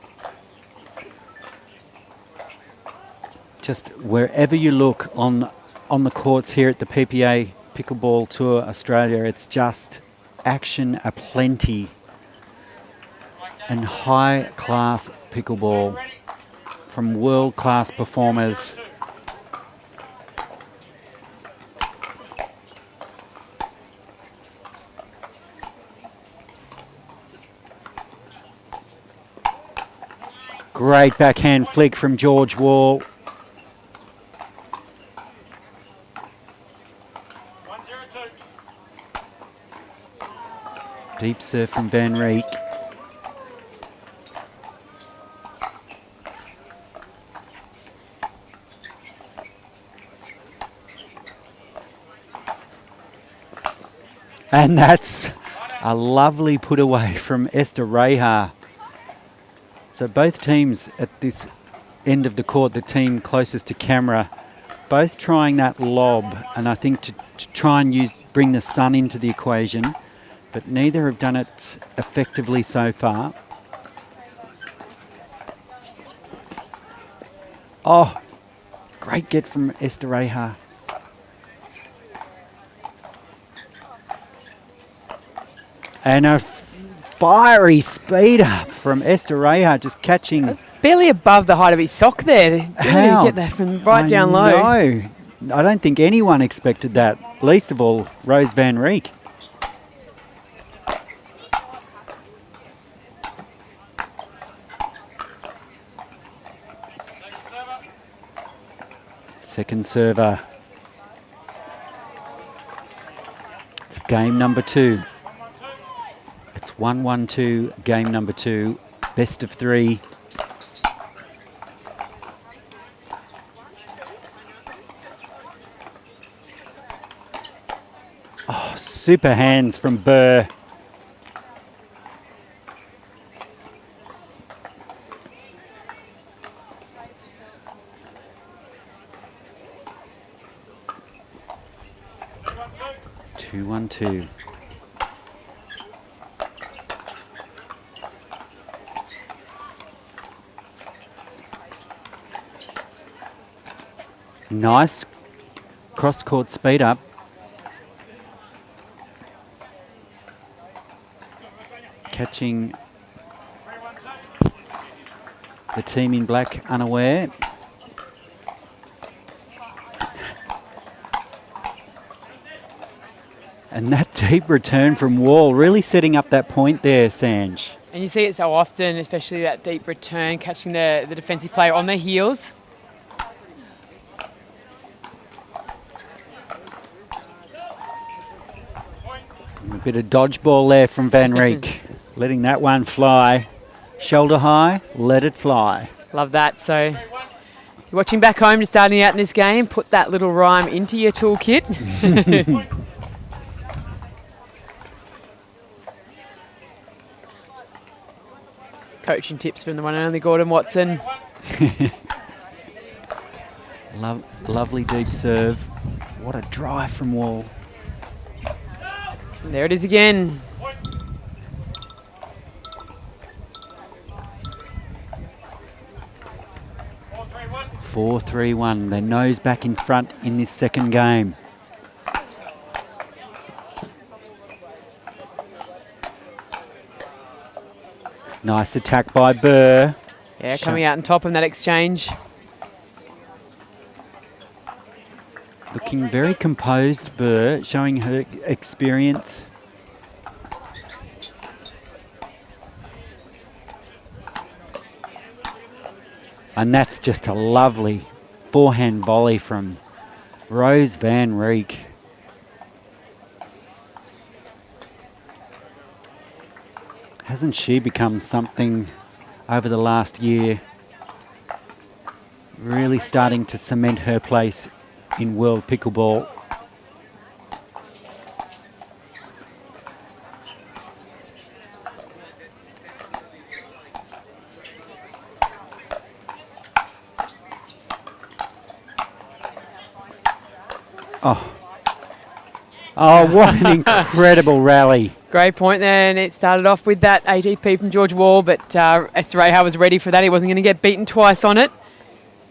Just wherever you look on the courts here at the PPA Pickleball Tour Australia, it's just action aplenty and high-class pickleball from world-class performers. Great backhand flick from George Wall. Deep serve from Van Rieck. And that's a lovely put away from Esther Reha. So both teams at this end of the court, the team closest to camera, both trying that lob, and I think to try and bring the sun into the equation, but neither have done it effectively so far. Oh, great get from Esther Reha. And a fiery speed up from Esther Reha, just catching. It's barely above the height of his sock there. How? Get that from right down low. No, I don't think anyone expected that. Least of all, Rose Van Rieck. Second server. It's game number 2. It's 1-1-2, game number 2, best of 3. Oh, super hands from Burr. Two, 1-2. Nice cross-court speed up. Catching the team in black unaware. And that deep return from Wall really setting up that point there, Sanj. And you see it so often, especially that deep return, catching the defensive player on their heels. A bit of dodgeball there from Van Rieck. Letting that one fly. Shoulder high, let it fly. Love that. So you're watching back home, just starting out in this game, put that little rhyme into your toolkit. Coaching tips from the one and only Gordon Watson. Lovely deep serve. What a drive from Wall. And there it is again. Four, 4-3-1. Their nose back in front in this second game. Nice attack by Burr. Yeah, coming out on top in that exchange. Looking very composed, Burr, showing her experience. And that's just a lovely forehand volley from Rose Van Rieck. Hasn't she become something over the last year? Really starting to cement her place in world pickleball. Oh, what an incredible rally. Great point there, and it started off with that ATP from George Wall, but Esther Reha was ready for that. He wasn't going to get beaten twice on it,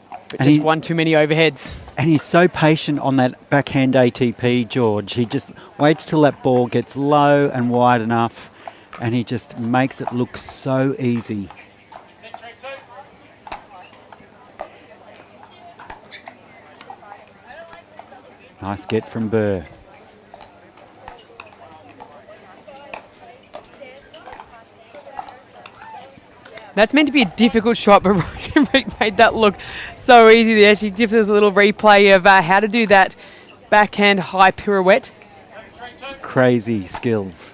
but And just he- one too many overheads. And he's so patient on that backhand ATP, George. He just waits till that ball gets low and wide enough, and he just makes it look so easy. Nice get from Burr. That's meant to be a difficult shot, but Roger made that look so easy there. She gives us a little replay of how to do that backhand high pirouette crazy skills.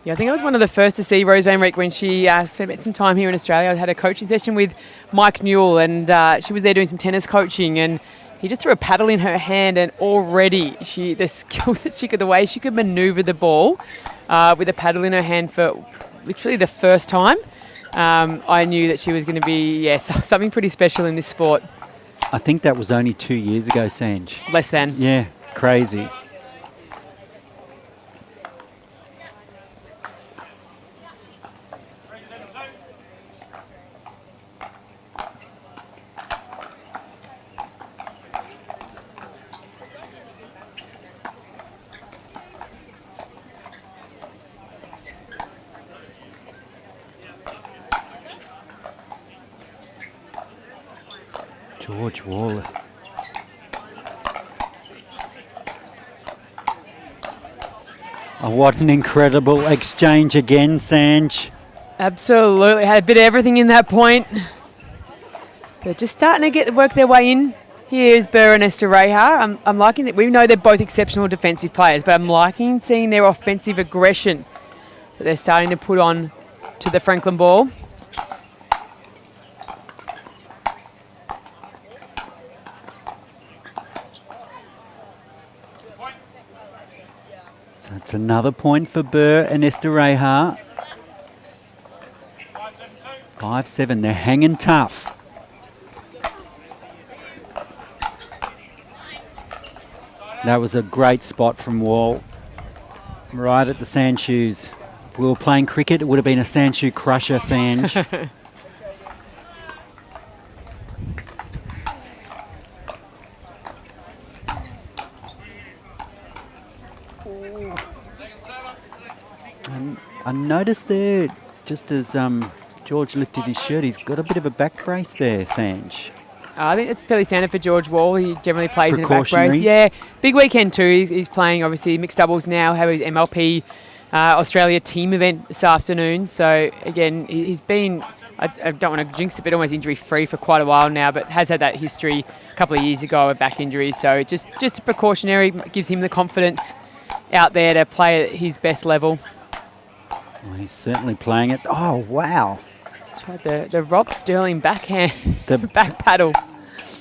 Yeah, I think I was one of the first to see Rose Van Reek when she spent some time here in Australia. I had a coaching session with Mike Newell, and she was there doing some tennis coaching, and he just threw a paddle in her hand, and already the skills that the way she could manoeuvre the ball with a paddle in her hand for literally the first time, I knew that she was going to be something pretty special in this sport. I think that was only 2 years ago, Sanj. Less than. Yeah, crazy. George Wall. Oh, what an incredible exchange again, Sanj. Absolutely. Had a bit of everything in that point. They're just starting to work their way in. Here's Burr and Esther Rehar. I'm liking that. We know they're both exceptional defensive players, but I'm liking seeing their offensive aggression that they're starting to put on to the Franklin ball. So it's another point for Burr and Esther Rehar. 5-7. They're hanging tough. That was a great spot from Wall. Right at the sand shoes. If we were playing cricket, it would have been a sand shoe crusher, Sanj. I noticed there, just as George lifted his shirt, he's got a bit of a back brace there, Sanj. I think it's fairly standard for George Wall. He generally plays in a back Precautionary. brace. Yeah, big weekend too. He's playing obviously mixed doubles now. Have his MLP Australia team event this afternoon. So again, he's been, I don't want to jinx it, but almost injury free for quite a while now. But has had that history a couple of years ago of back injuries. So just a precautionary, gives him the confidence out there to play at his best level. Well, he's certainly playing it. Oh, wow. Tried the Rob Sterling backhand, The- back paddle.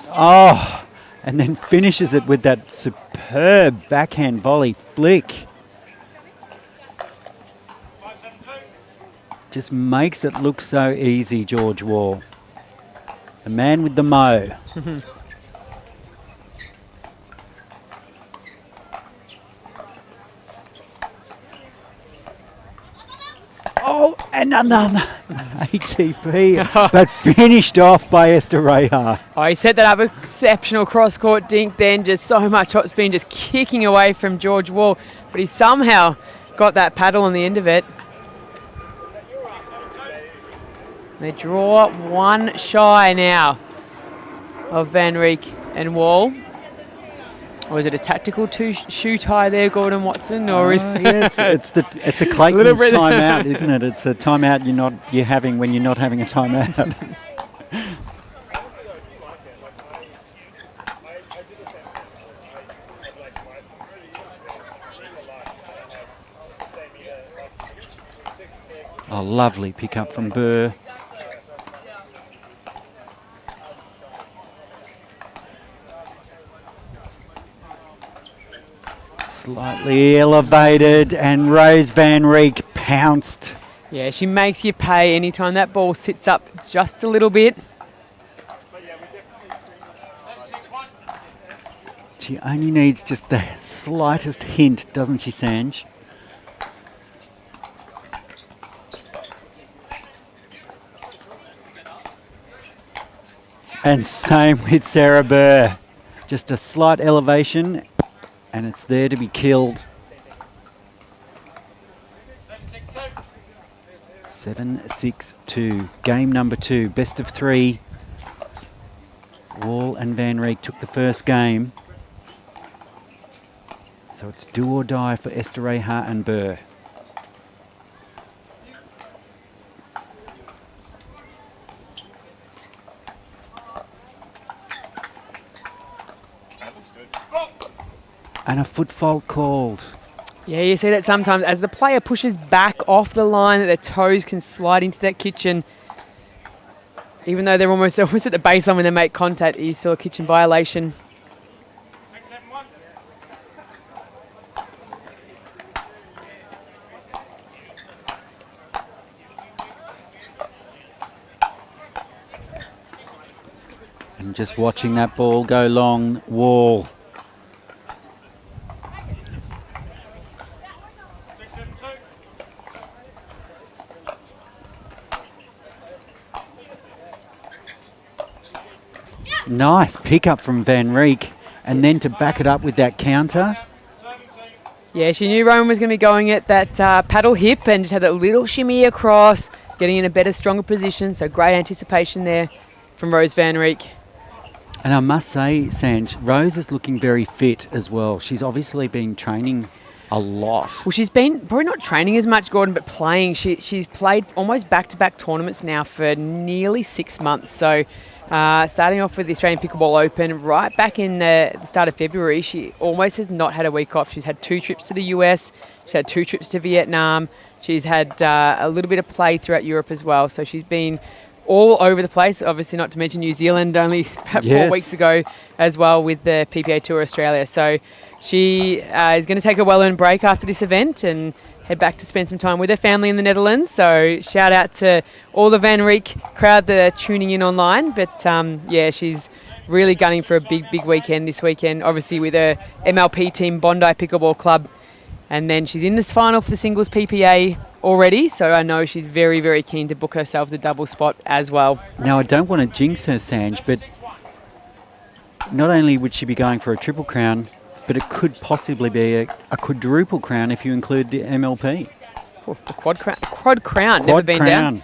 Oh, and then finishes it with that superb backhand volley flick. Just makes it look so easy, George Wall. The man with the mo. Oh, and another ATP, but finished off by Esther Rehar. Oh, he set that up, exceptional cross-court dink then, just so much hot spin, just kicking away from George Wall, but he somehow got that paddle on the end of it. They draw one shy now of Van Reek and Wall. Or is it a tactical shoe tie there, Gordon Watson? Or is Yeah, it's a Clayton's timeout, isn't it? It's a timeout you're having when you're not having a timeout. Oh, lovely pick up from Burr. Slightly elevated, and Rose Van Reek pounced. Yeah, she makes you pay anytime that ball sits up just a little bit. She only needs just the slightest hint, doesn't she, Sanj? And same with Sarah Burr. Just a slight elevation, and it's there to be killed. 7-6-2. Game number 2. Best of 3. Wall and Van Reek took the first game. So it's do or die for Esther Rehar and Burr. And a foot fault called. Yeah, you see that sometimes as the player pushes back off the line, that their toes can slide into that kitchen. Even though they're almost at the baseline when they make contact, it is still a kitchen violation. And just watching that ball go long, Wall. Nice pick-up from Van Reek, and then to back it up with that counter. Yeah, she knew Rowan was going to be going at that paddle hip and just had that little shimmy across, getting in a better, stronger position. So great anticipation there from Rose Van Reek. And I must say, Sanj, Rose is looking very fit as well. She's obviously been training a lot. Well, she's been probably not training as much, Gordon, but playing. She's played almost back-to-back tournaments now for nearly 6 months. So starting off with the Australian Pickleball Open right back in the start of February, she almost has not had a week off. She's had 2 trips to the US. She's had 2 trips to Vietnam. She's had a little bit of play throughout Europe as well. So she's been all over the place, obviously not to mention New Zealand only about 4 weeks ago as well with the PPA Tour Australia. So she is going to take a well-earned break after this event and head back to spend some time with her family in the Netherlands. So shout out to all the Van Reek crowd that are tuning in online. But yeah, she's really gunning for a big weekend this weekend, obviously with her MLP team, Bondi Pickleball Club. And then she's in this final for the singles PPA already, so I know she's very keen to book herself the double spot as well. Now, I don't want to jinx her, Sanj, but not only would she be going for a triple crown, but it could possibly be a quadruple crown if you include the MLP. Oh, the quad crown, never been down.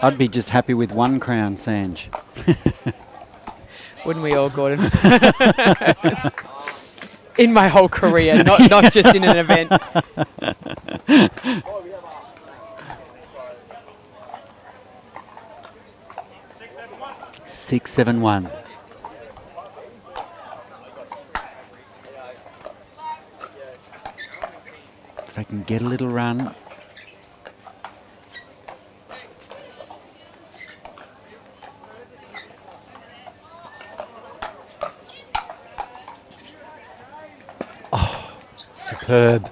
I'd be just happy with 1 crown, Sanj. Wouldn't we all, Gordon? In my whole career, not just in an event. Six, 7-1. If I can get a little run. Superb.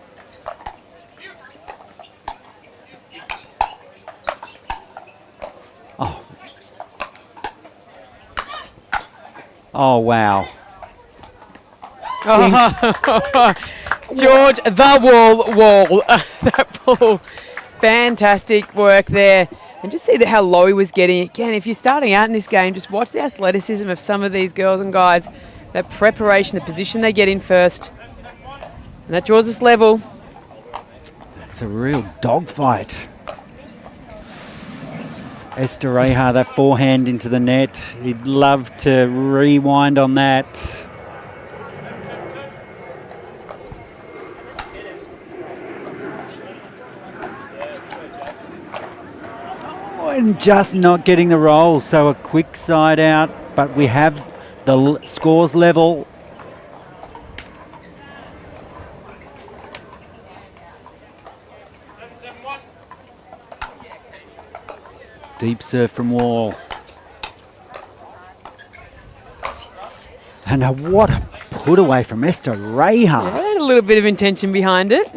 Oh, wow. George, the wall. That ball. Fantastic work there. And just see how low he was getting. Again, if you're starting out in this game, just watch the athleticism of some of these girls and guys. That preparation, the position they get in first. And that draws us level. It's a real dogfight. Esther Reha, that forehand into the net. He'd love to rewind on that. Oh, and just not getting the roll. So a quick side out, but we have the scores level. Deep serve from Wall. And what a put away from Esther Reha. Yeah, a little bit of intention behind it.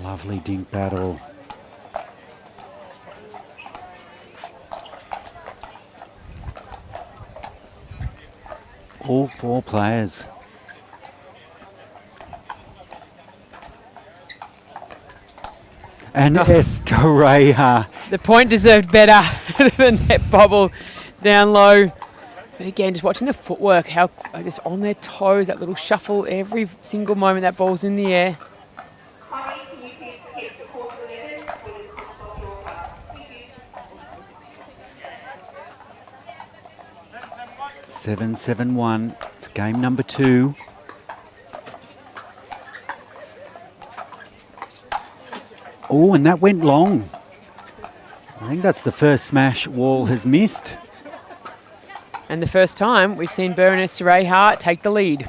Lovely dink battle. All 4 players. And Esther Reha. The point deserved better than that bobble down low. But again, just watching the footwork, how just on their toes, that little shuffle every single moment that ball's in the air. 7-7-1. It's game number 2. Oh, and that went long. I think that's the first smash Wall has missed. And the first time we've seen Burr and Estereha take the lead.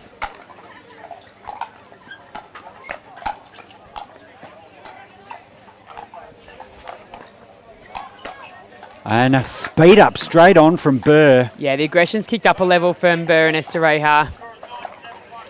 And a speed up straight on from Burr. Yeah, the aggression's kicked up a level from Burr and Estereha.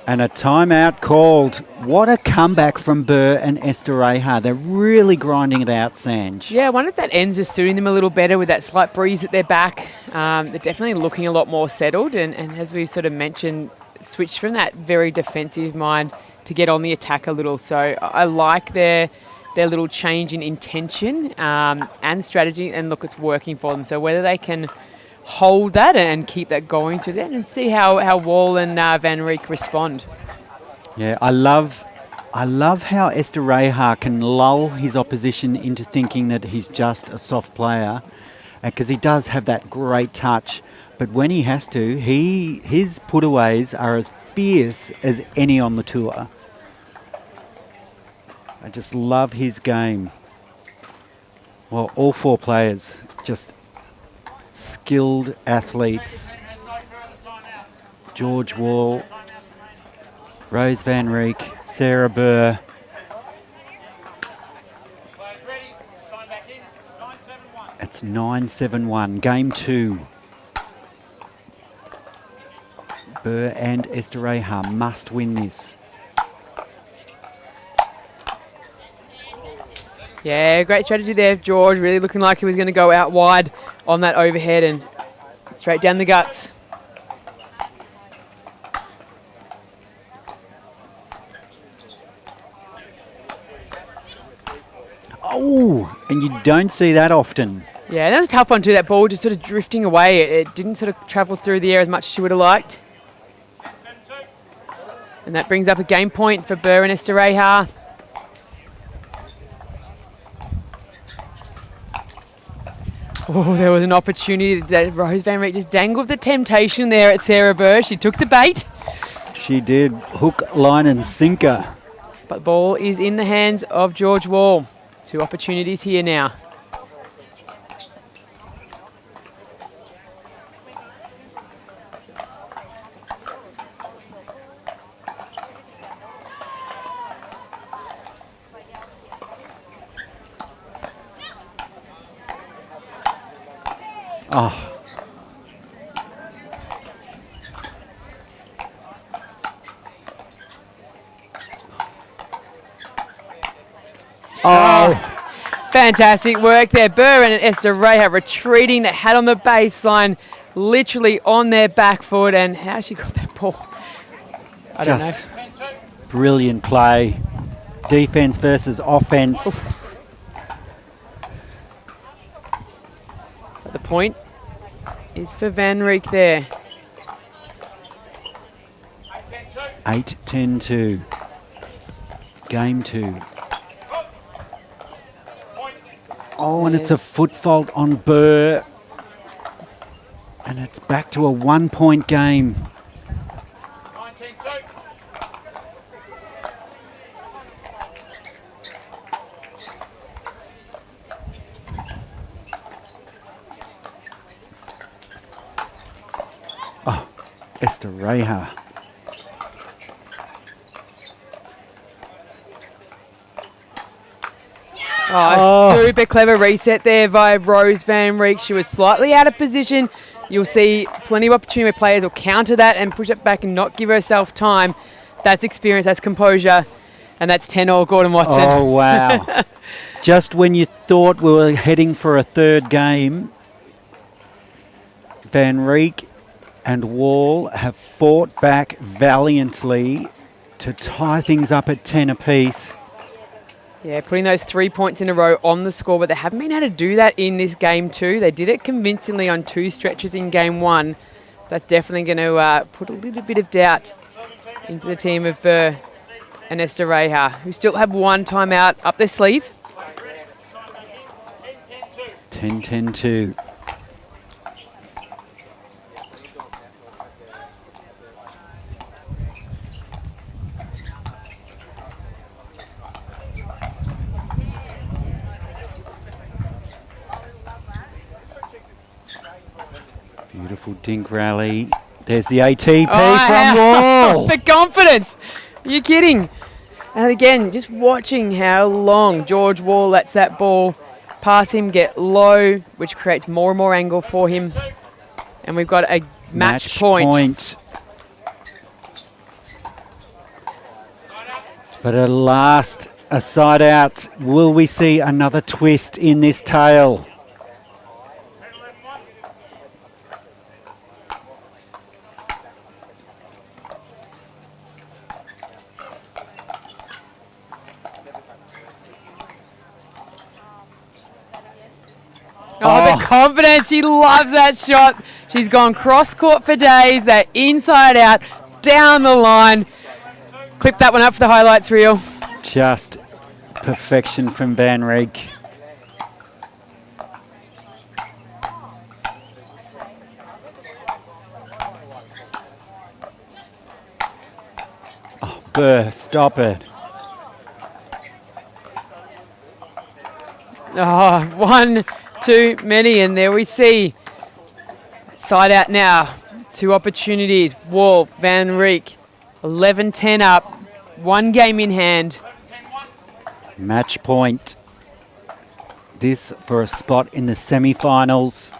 And a timeout called. What a comeback from Burr and Estereha. They're really grinding it out, Sanj. Yeah, I wonder if that ends just suiting them a little better with that slight breeze at their back. They're definitely looking a lot more settled and as we sort of mentioned, switched from that very defensive mind to get on the attack a little. So I like their little change in intention and strategy, and look, it's working for them. So whether they can hold that and keep that going to then and see how Wall and Van Rieck respond. Yeah, I love how Estereha can lull his opposition into thinking that he's just a soft player, because he does have that great touch. But when he has to, his putaways are as fierce as any on the tour. I just love his game. Well, all 4 players just skilled athletes. George Wall, Rose Van Rieck, Sarah Burr. It's 9-7-1, game 2. Burr and Estereha must win this. Yeah, great strategy there, George. Really looking like he was going to go out wide on that overhead and straight down the guts. Oh, and you don't see that often. Yeah, that was a tough one too. That ball just sort of drifting away. It didn't sort of travel through the air as much as she would have liked. And that brings up a game point for Burr and Estereha. Oh, there was an opportunity that Rose Van Rieck just dangled the temptation there at Sarah Burr. She took the bait. She did. Hook, line and sinker. But the ball is in the hands of George Wall. 2 opportunities here now. Oh. Oh, fantastic work there. Burr and Estereha retreating. They had on the baseline, literally on their back foot, and how she got that ball, I don't know. Brilliant play. Defense versus offense. But the point is for Van Rieck there. 8-10-2. Game 2. Oh, and it's a foot fault on Burr. And it's back to a 1-point game. 19-2. Oh, Estereha. Oh, super clever reset there by Rose Van Rieck. She was slightly out of position. You'll see plenty of opportunity where players will counter that and push it back and not give herself time. That's experience, that's composure, and that's 10-all Gordon Watson. Oh, wow. Just when you thought we were heading for a third game, Van Rieck and Wall have fought back valiantly to tie things up at 10 apiece. Yeah, putting those 3 points in a row on the score, but they haven't been able to do that in this game 2. They did it convincingly on 2 stretches in game 1, That's definitely going to put a little bit of doubt into the team of Burr and Esther Reha, who still have one timeout up their sleeve. 10-10-2. Beautiful dink rally. There's the ATP from Wall. The confidence. Are you kidding? And again, just watching how long George Wall lets that ball pass him, get low, which creates more and more angle for him. And we've got a match point. But at last, a side out. Will we see another twist in this tale? Oh, the confidence. She loves that shot. She's gone cross-court for days. That inside out, down the line. Clip that one up for the highlights reel. Just perfection from Van Reek. Oh, Burr, stop it. Oh, one too many, and there we see side out now. 2 opportunities. Wall, Van Reek, 11-10 up, 1 game in hand. Match point. This for a spot in the semi-finals.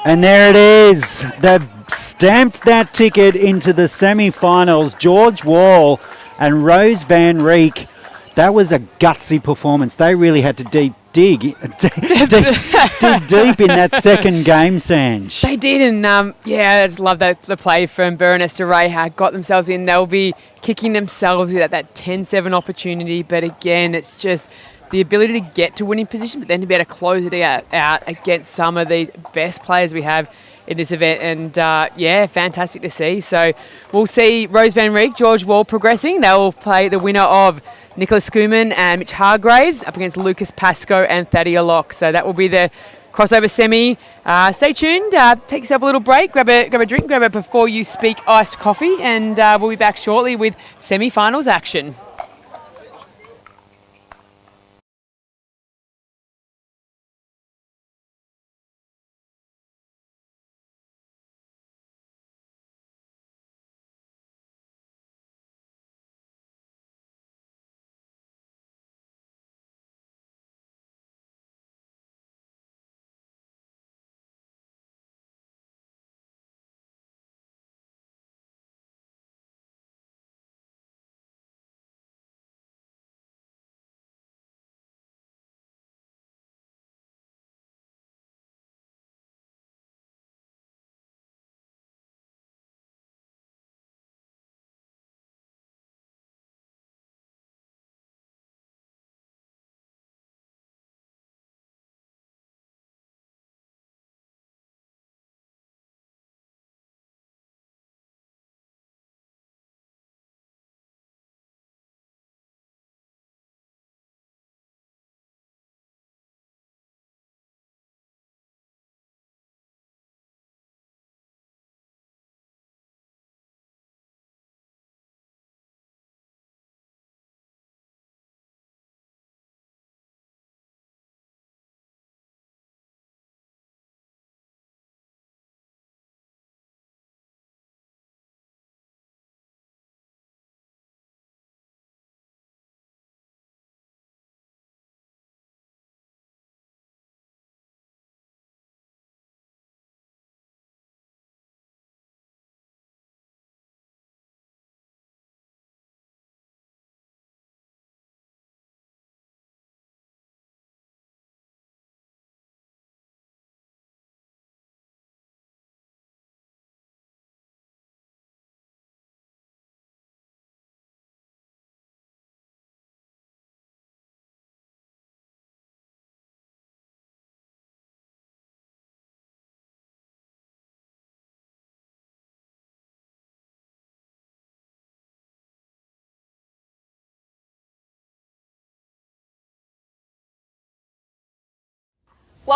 And there it is. They've stamped that ticket into the semi-finals. George Wall and Rose Van Reek. That was a gutsy performance. They really had to dig deep in that second game, Sanj. They did, and I just love that the play from Burr and Esther Reha got themselves in. They'll be kicking themselves at that 10-7 opportunity, but again, it's just the ability to get to winning position, but then to be able to close it out against some of these best players we have in this event, and fantastic to see. So we'll see Rose Van Reek, George Wall progressing. They'll play the winner of Nicholas Schumann and Mitch Hargraves up against Lucas Pascoe and Thaddeus Locke. So that will be the crossover semi. Stay tuned. Take yourself a little break. Grab a drink. Grab it before you speak iced coffee. And we'll be back shortly with semi-finals action.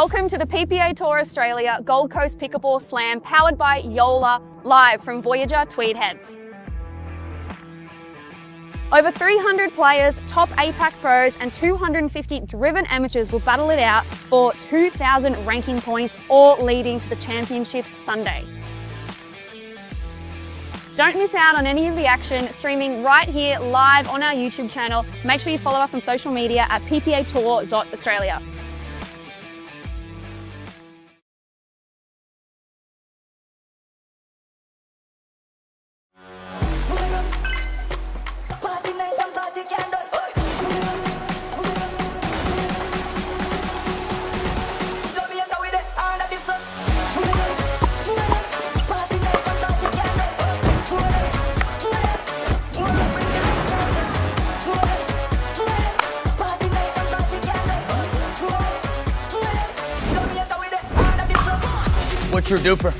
Welcome to the PPA Tour Australia Gold Coast Pickleball Slam powered by Joola, live from Voyager Tweed Heads. Over 300 players, top APAC pros and 250 driven amateurs will battle it out for 2,000 ranking points, all leading to the championship Sunday. Don't miss out on any of the action, streaming right here live on our YouTube channel. Make sure you follow us on social media at ppatour.australia. What's your duper?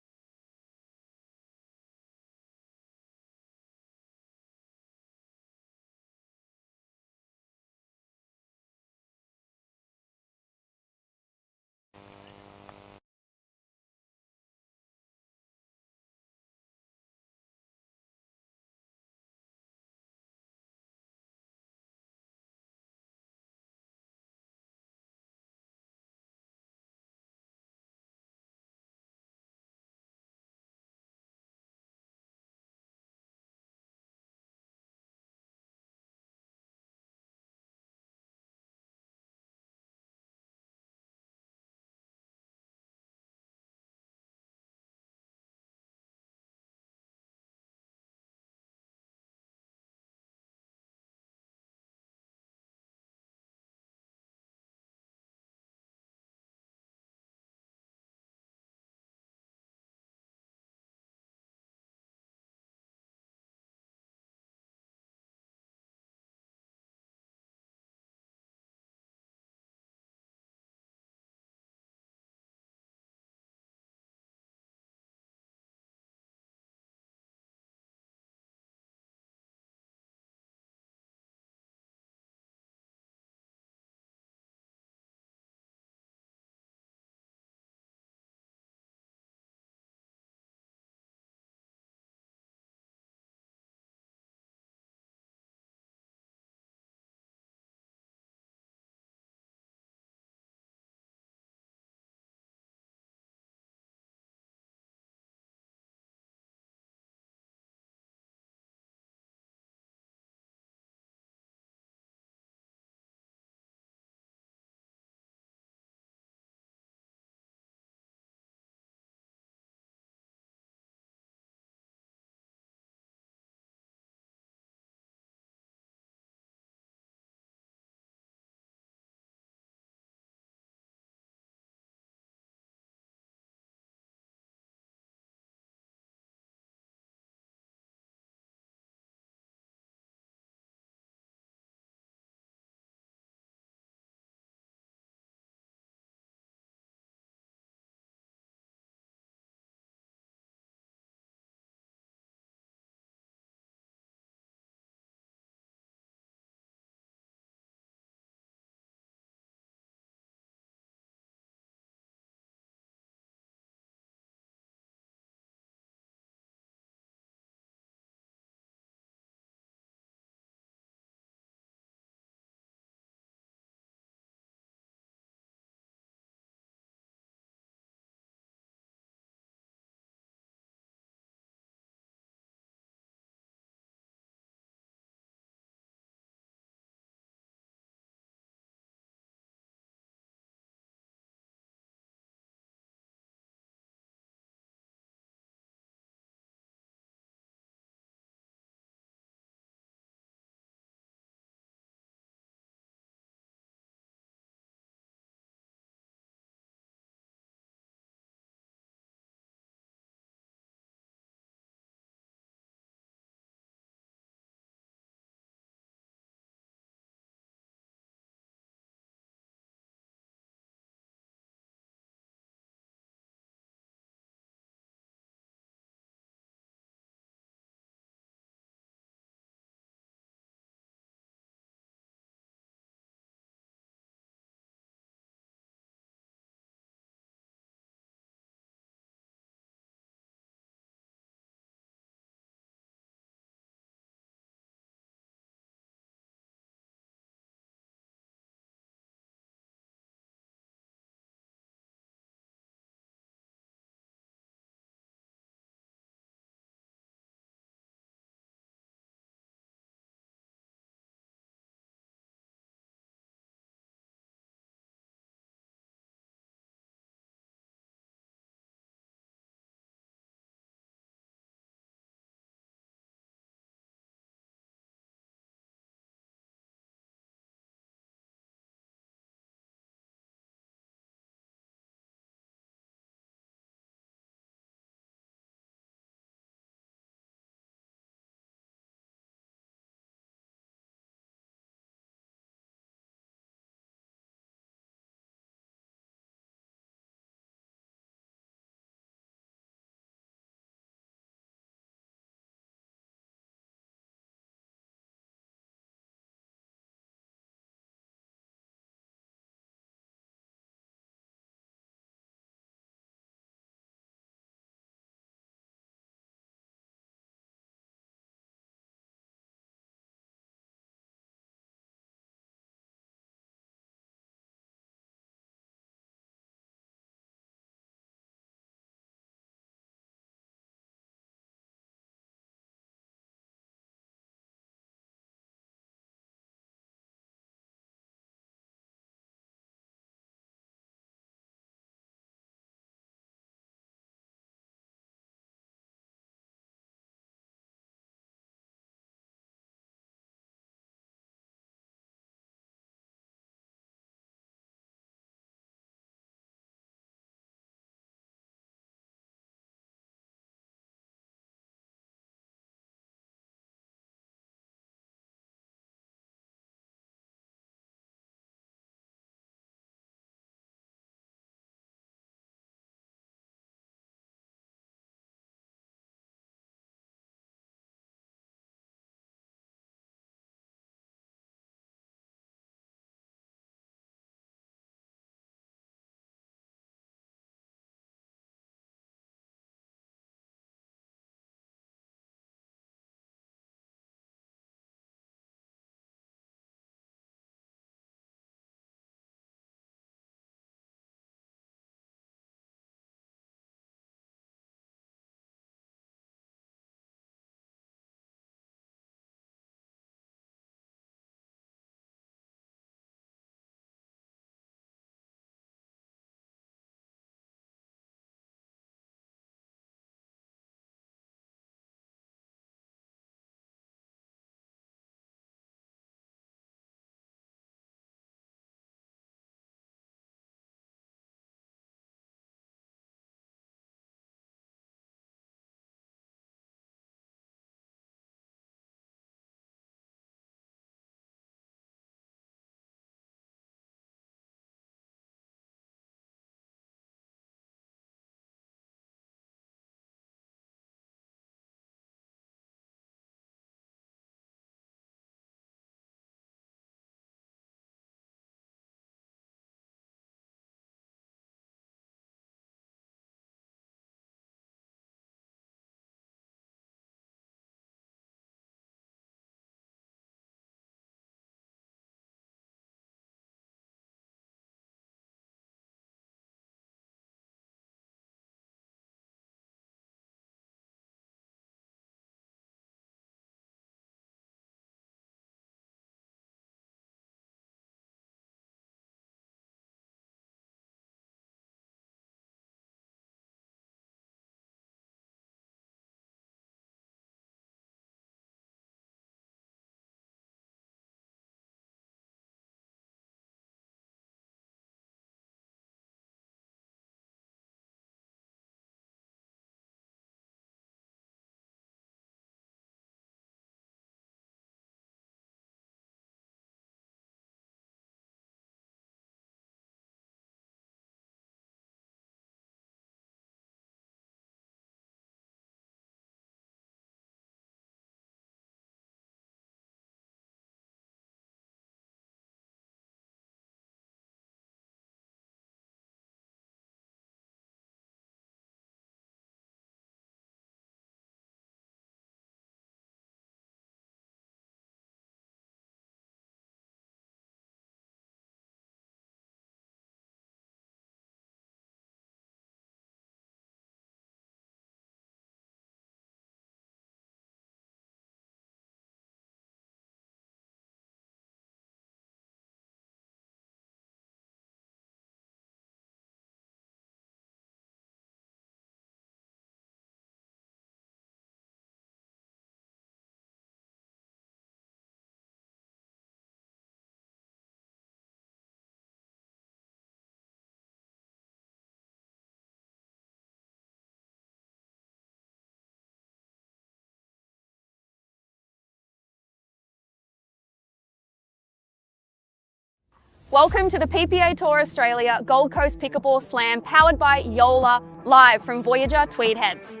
Welcome to the PPA Tour Australia Gold Coast Pickleball Slam powered by Joola, live from Voyager Tweed Heads.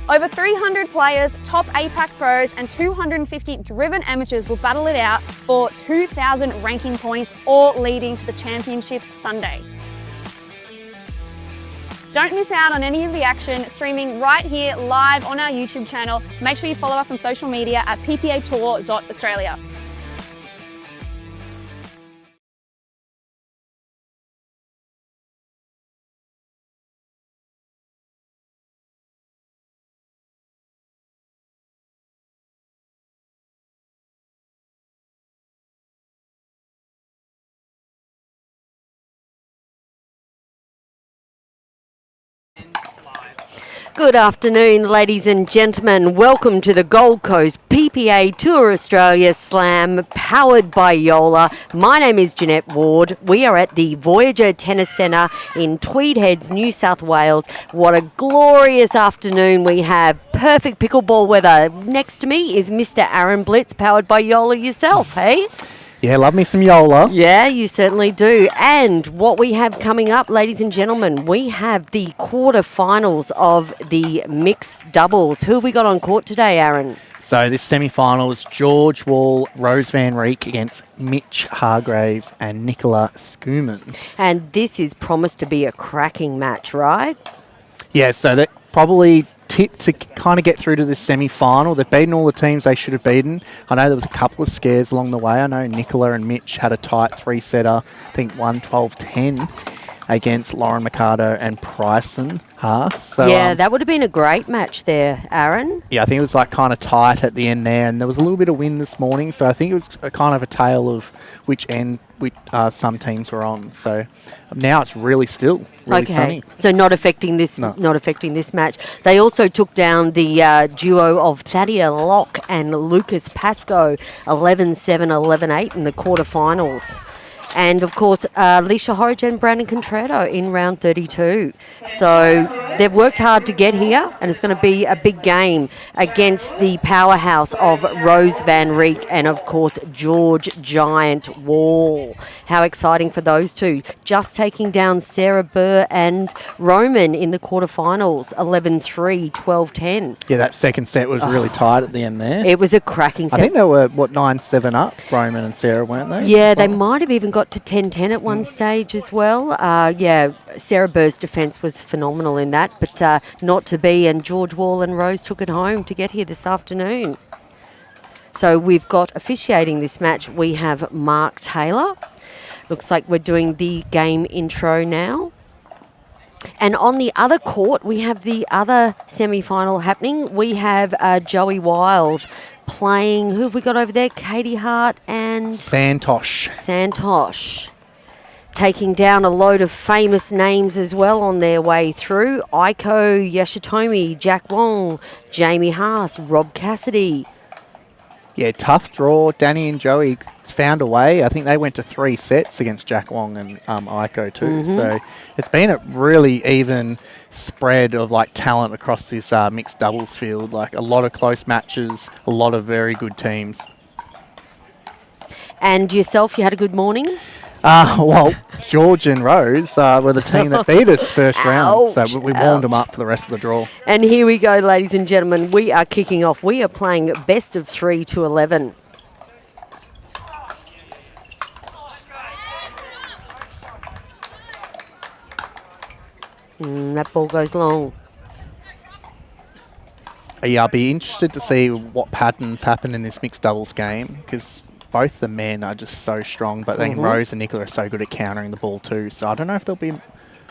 Over 300 players, top APAC pros and 250 driven amateurs will battle it out for 2,000 ranking points, all leading to the championship Sunday. Don't miss out on any of the action, streaming right here live on our YouTube channel. Make sure you follow us on social media at ppatour.australia. Good afternoon, ladies and gentlemen. Welcome to the Gold Coast PPA Tour Australia Slam, powered by Joola. My name is Jeanette Ward. We are at the Voyager Tennis Centre in Tweed Heads, New South Wales. What a glorious afternoon we have. Perfect pickleball weather. Next to me is Mr. Aaron Blitz, powered by Joola yourself, hey? Yeah, love me some Joola. Yeah, you certainly do. And what we have coming up, ladies and gentlemen, we have the quarterfinals of the mixed doubles. Who have we got on court today, Aaron? So this semi-final is George Wall, Rose Van Reek against Mitch Hargraves and Nicola Skuman. And this is promised to be a cracking match, right? Yeah, so that probably tipped to kind of get through to the semi-final. They've beaten all the teams they should have beaten. I know there was a couple of scares along the way. I know Nicola and Mitch had a tight three-setter, I think 1-12-10 against Lauren Mercado and Bryson Haas. So, yeah, that would have been a great match there, Aaron. Yeah, I think it was like kind of tight at the end there, and there was a little bit of wind this morning, so I think it was a kind of a tale of which end some teams were on. So now it's really still really sunny. So not affecting this match. They also took down the duo of Thadia Locke and Lucas Pascoe 11-7, 11-8 in the quarterfinals. And, of course, Alicia Horridge and Brandon Contreras in round 32. So they've worked hard to get here, and it's going to be a big game against the powerhouse of Rose Van Reek and, of course, George Giant Wall. How exciting for those two. Just taking down Sarah Burr and Roman in the quarterfinals, 11-3, 12-10. Yeah, that second set was really tight at the end there. It was a cracking set. I think they were, 9-7 up, Roman and Sarah, weren't they? Yeah, they might have even got to 10-10 at one stage as well. Sarah Burr's defence was phenomenal in that, but not to be, and George Wall and Rose took it home to get here this afternoon. So we've got officiating this match, we have Mark Taylor. Looks like we're doing the game intro now. And on the other court, we have the other semi-final happening. We have Joey Wild playing, who have we got over there? Katie Hart and Santosh. Taking down a load of famous names as well on their way through. Aiko Yashitomi, Jack Wong, Jamie Haas, Rob Cassidy. Yeah, tough draw. Danny and Joey found a way. I think they went to 3 sets against Jack Wong and Aiko too. Mm-hmm. So it's been a really even spread of like talent across this mixed doubles field. Like a lot of close matches, a lot of very good teams. And yourself, you had a good morning? Well, George and Rose were the team that beat us first round, so we warmed them up for the rest of the draw. And here we go, ladies and gentlemen. We are kicking off. We are playing best of 3 to 11. That ball goes long. Yeah, I'll be interested to see what patterns happen in this mixed doubles game, because both the men are just so strong, but then Rose and Nicola are so good at countering the ball too. So I don't know if there'll be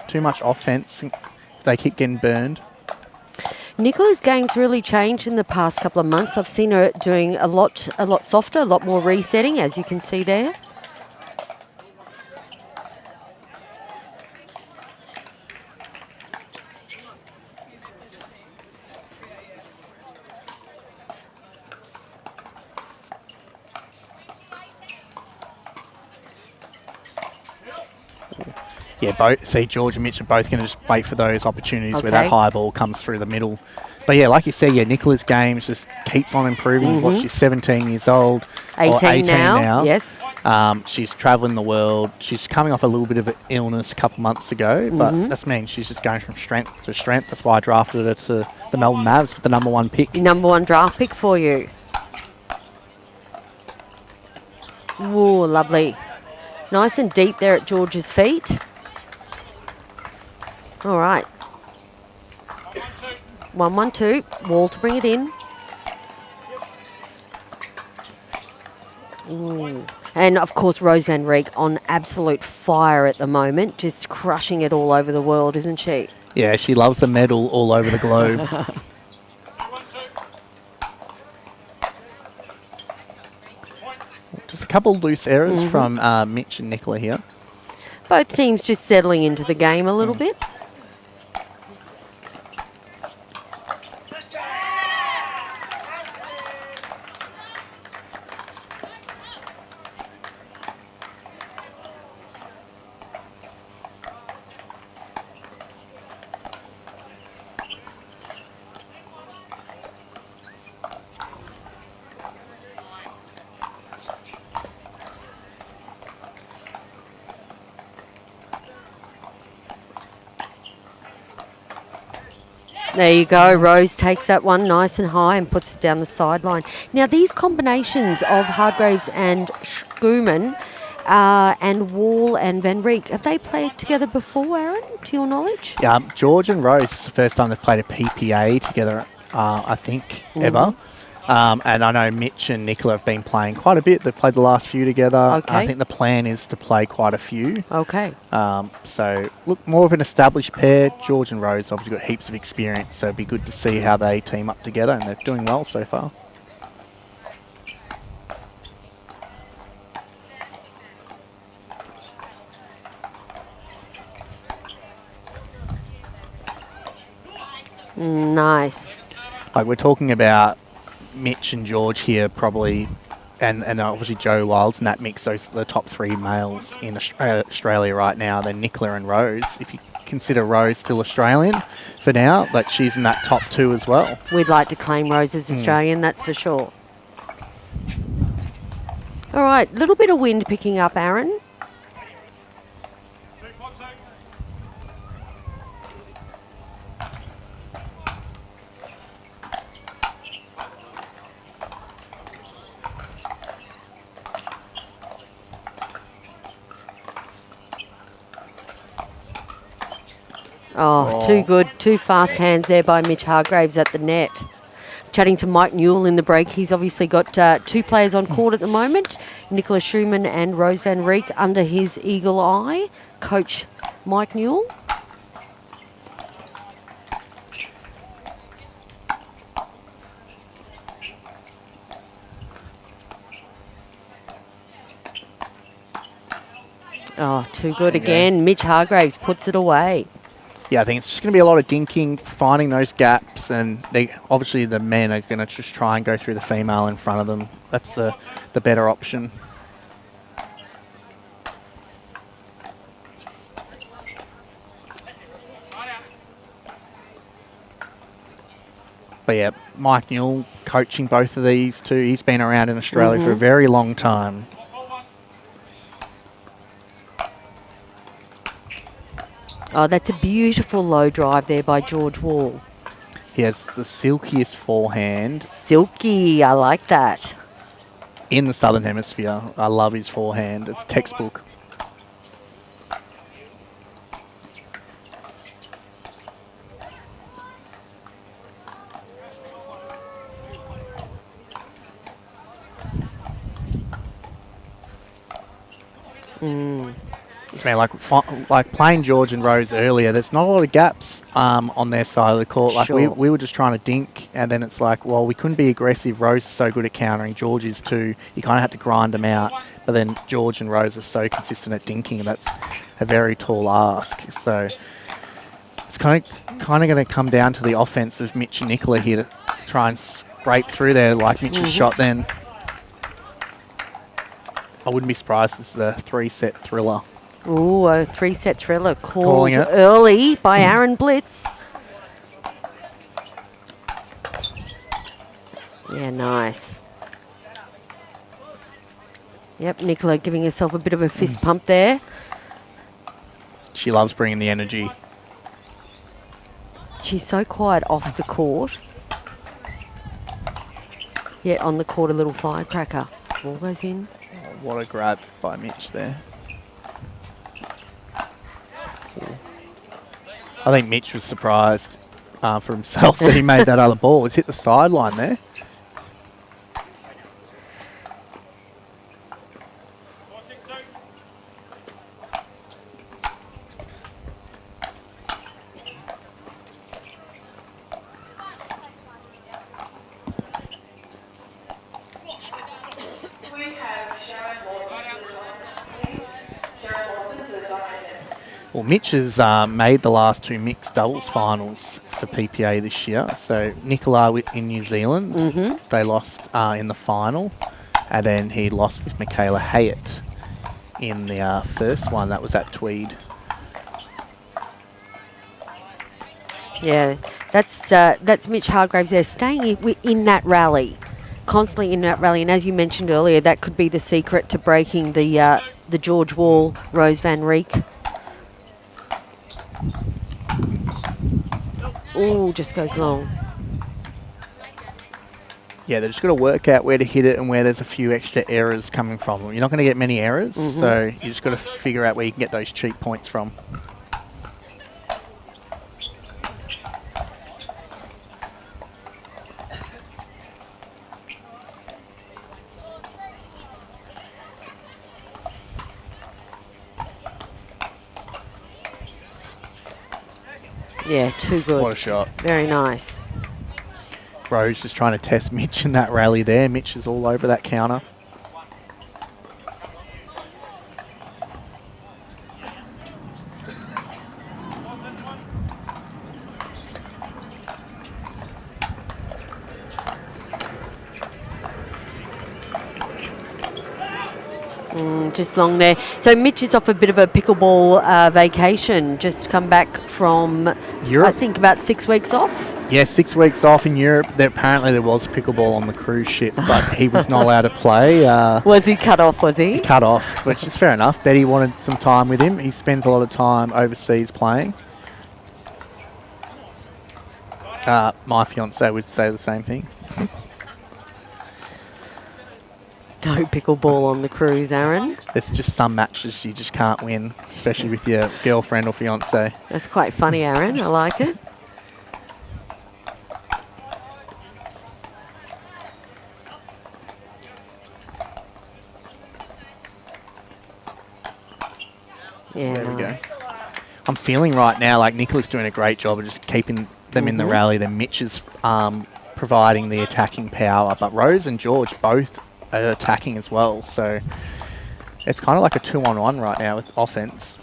too much offense if they keep getting burned. Nicola's game's really changed in the past couple of months. I've seen her doing a lot softer, a lot more resetting, as you can see there. Yeah, George and Mitch are both going to just wait for those opportunities where that high ball comes through the middle. But yeah, like you said, Nicola's game just keeps on improving. She's 17 years old. 18 now. Yes. She's traveling the world. She's coming off a little bit of an illness a couple months ago, but that means she's just going from strength to strength. That's why I drafted her to the Melbourne Mavs with the number 1 pick. Number 1 draft pick for you. Ooh, lovely. Nice and deep there at George's feet. All right. 1-1-2. Wall to bring it in. Ooh. And, of course, Rose Van Reek on absolute fire at the moment, just crushing it all over the world, isn't she? Yeah, she loves the medal all over the globe. Just a couple loose errors from Mitch and Nicola here. Both teams just settling into the game a little bit. There you go. Rose takes that one nice and high and puts it down the sideline. Now, these combinations of Hargraves and Schoeman and Wall and Van Reek, have they played together before, Aaron, to your knowledge? Yeah, George and Rose, it's the first time they've played a PPA together, I think, ever. And I know Mitch and Nicola have been playing quite a bit. They've played the last few together. Okay. I think the plan is to play quite a few. Okay. So, look, more of an established pair. George and Rose obviously got heaps of experience, so it'd be good to see how they team up together, and they're doing well so far. Nice. Like, we're talking about Mitch and George here probably, and obviously Joe Wilds in that mix. Those are the top 3 males in Australia right now. Then Nicola and Rose. If you consider Rose still Australian for now, but she's in that top 2 as well. We'd like to claim Rose as Australian, that's for sure. All right, little bit of wind picking up, Aaron. Oh, too good. 2 fast hands there by Mitch Hargraves at the net. Chatting to Mike Newell in the break. He's obviously got 2 players on court at the moment. Nicola Schumann and Rose Van Reek under his eagle eye. Coach Mike Newell. Oh, too good again. Mitch Hargraves puts it away. Yeah, I think it's just going to be a lot of dinking, finding those gaps, and obviously the men are going to just try and go through the female in front of them. That's the better option. But yeah, Mike Newell coaching both of these two. He's been around in Australia for a very long time. Oh, that's a beautiful low drive there by George Wall. He has the silkiest forehand. Silky, I like that. In the Southern Hemisphere. I love his forehand. It's textbook. Man, like playing George and Rose earlier, there's not a lot of gaps on their side of the court. Like Sure. we were just trying to dink, and then it's like, well, we couldn't be aggressive. Rose is so good at countering. George is too. You kind of had to grind them out. But then George and Rose are so consistent at dinking, and that's a very tall ask. So it's kind of going to come down to the offense of Mitch and Nicola here to try and scrape through there like Mitch's shot then. I wouldn't be surprised this is a 3-set thriller. Ooh, a 3-set thriller called Calling it. early by Aaron Blitz. Yeah, nice. Yep, Nicola giving herself a bit of a fist pump there. She loves bringing the energy. She's so quiet off the court. Yet on the court, a little firecracker. Ball goes in. Oh, what a grab by Mitch there. I think Mitch was surprised for himself that he made that other ball. It's hit the sideline there. Well, Mitch has made the last two mixed doubles finals for PPA this year. So Nicola in New Zealand, they lost in the final, and then he lost with Michaela Hayett in the first one. That was at Tweed. Yeah, that's Mitch Hargraves there, staying in that rally, constantly in that rally. And as you mentioned earlier, that could be the secret to breaking the George Wall, Rose Van Rieck. Ooh, just goes long. Yeah, they've just got to work out where to hit it and where there's a few extra errors coming from. You're not going to get many errors, so you just got to figure out where you can get those cheap points from. Yeah, too good. What a shot. Very nice. Rose just trying to test Mitch in that rally there. Mitch is all over that counter. Just long there. So Mitch is off a bit of a pickleball vacation. Just come back from Europe. I think about 6 weeks off. Yeah, 6 weeks off in Europe. Apparently there was pickleball on the cruise ship, but he was not allowed to play. Was he cut off, was he? Cut off, which is fair enough. Betty wanted some time with him. He spends a lot of time overseas playing. My fiance would say the same thing. No pickleball on the cruise, Aaron. There's just some matches you just can't win, especially with your girlfriend or fiance. That's quite funny, Aaron. I like it. Yeah, There we go. nice. I'm feeling right now like Nicola's doing a great job of just keeping them in the rally. Then Mitch is providing the attacking power, but Rose and George both are attacking as well. So it's kind of like a 2-on-1 right now with offense.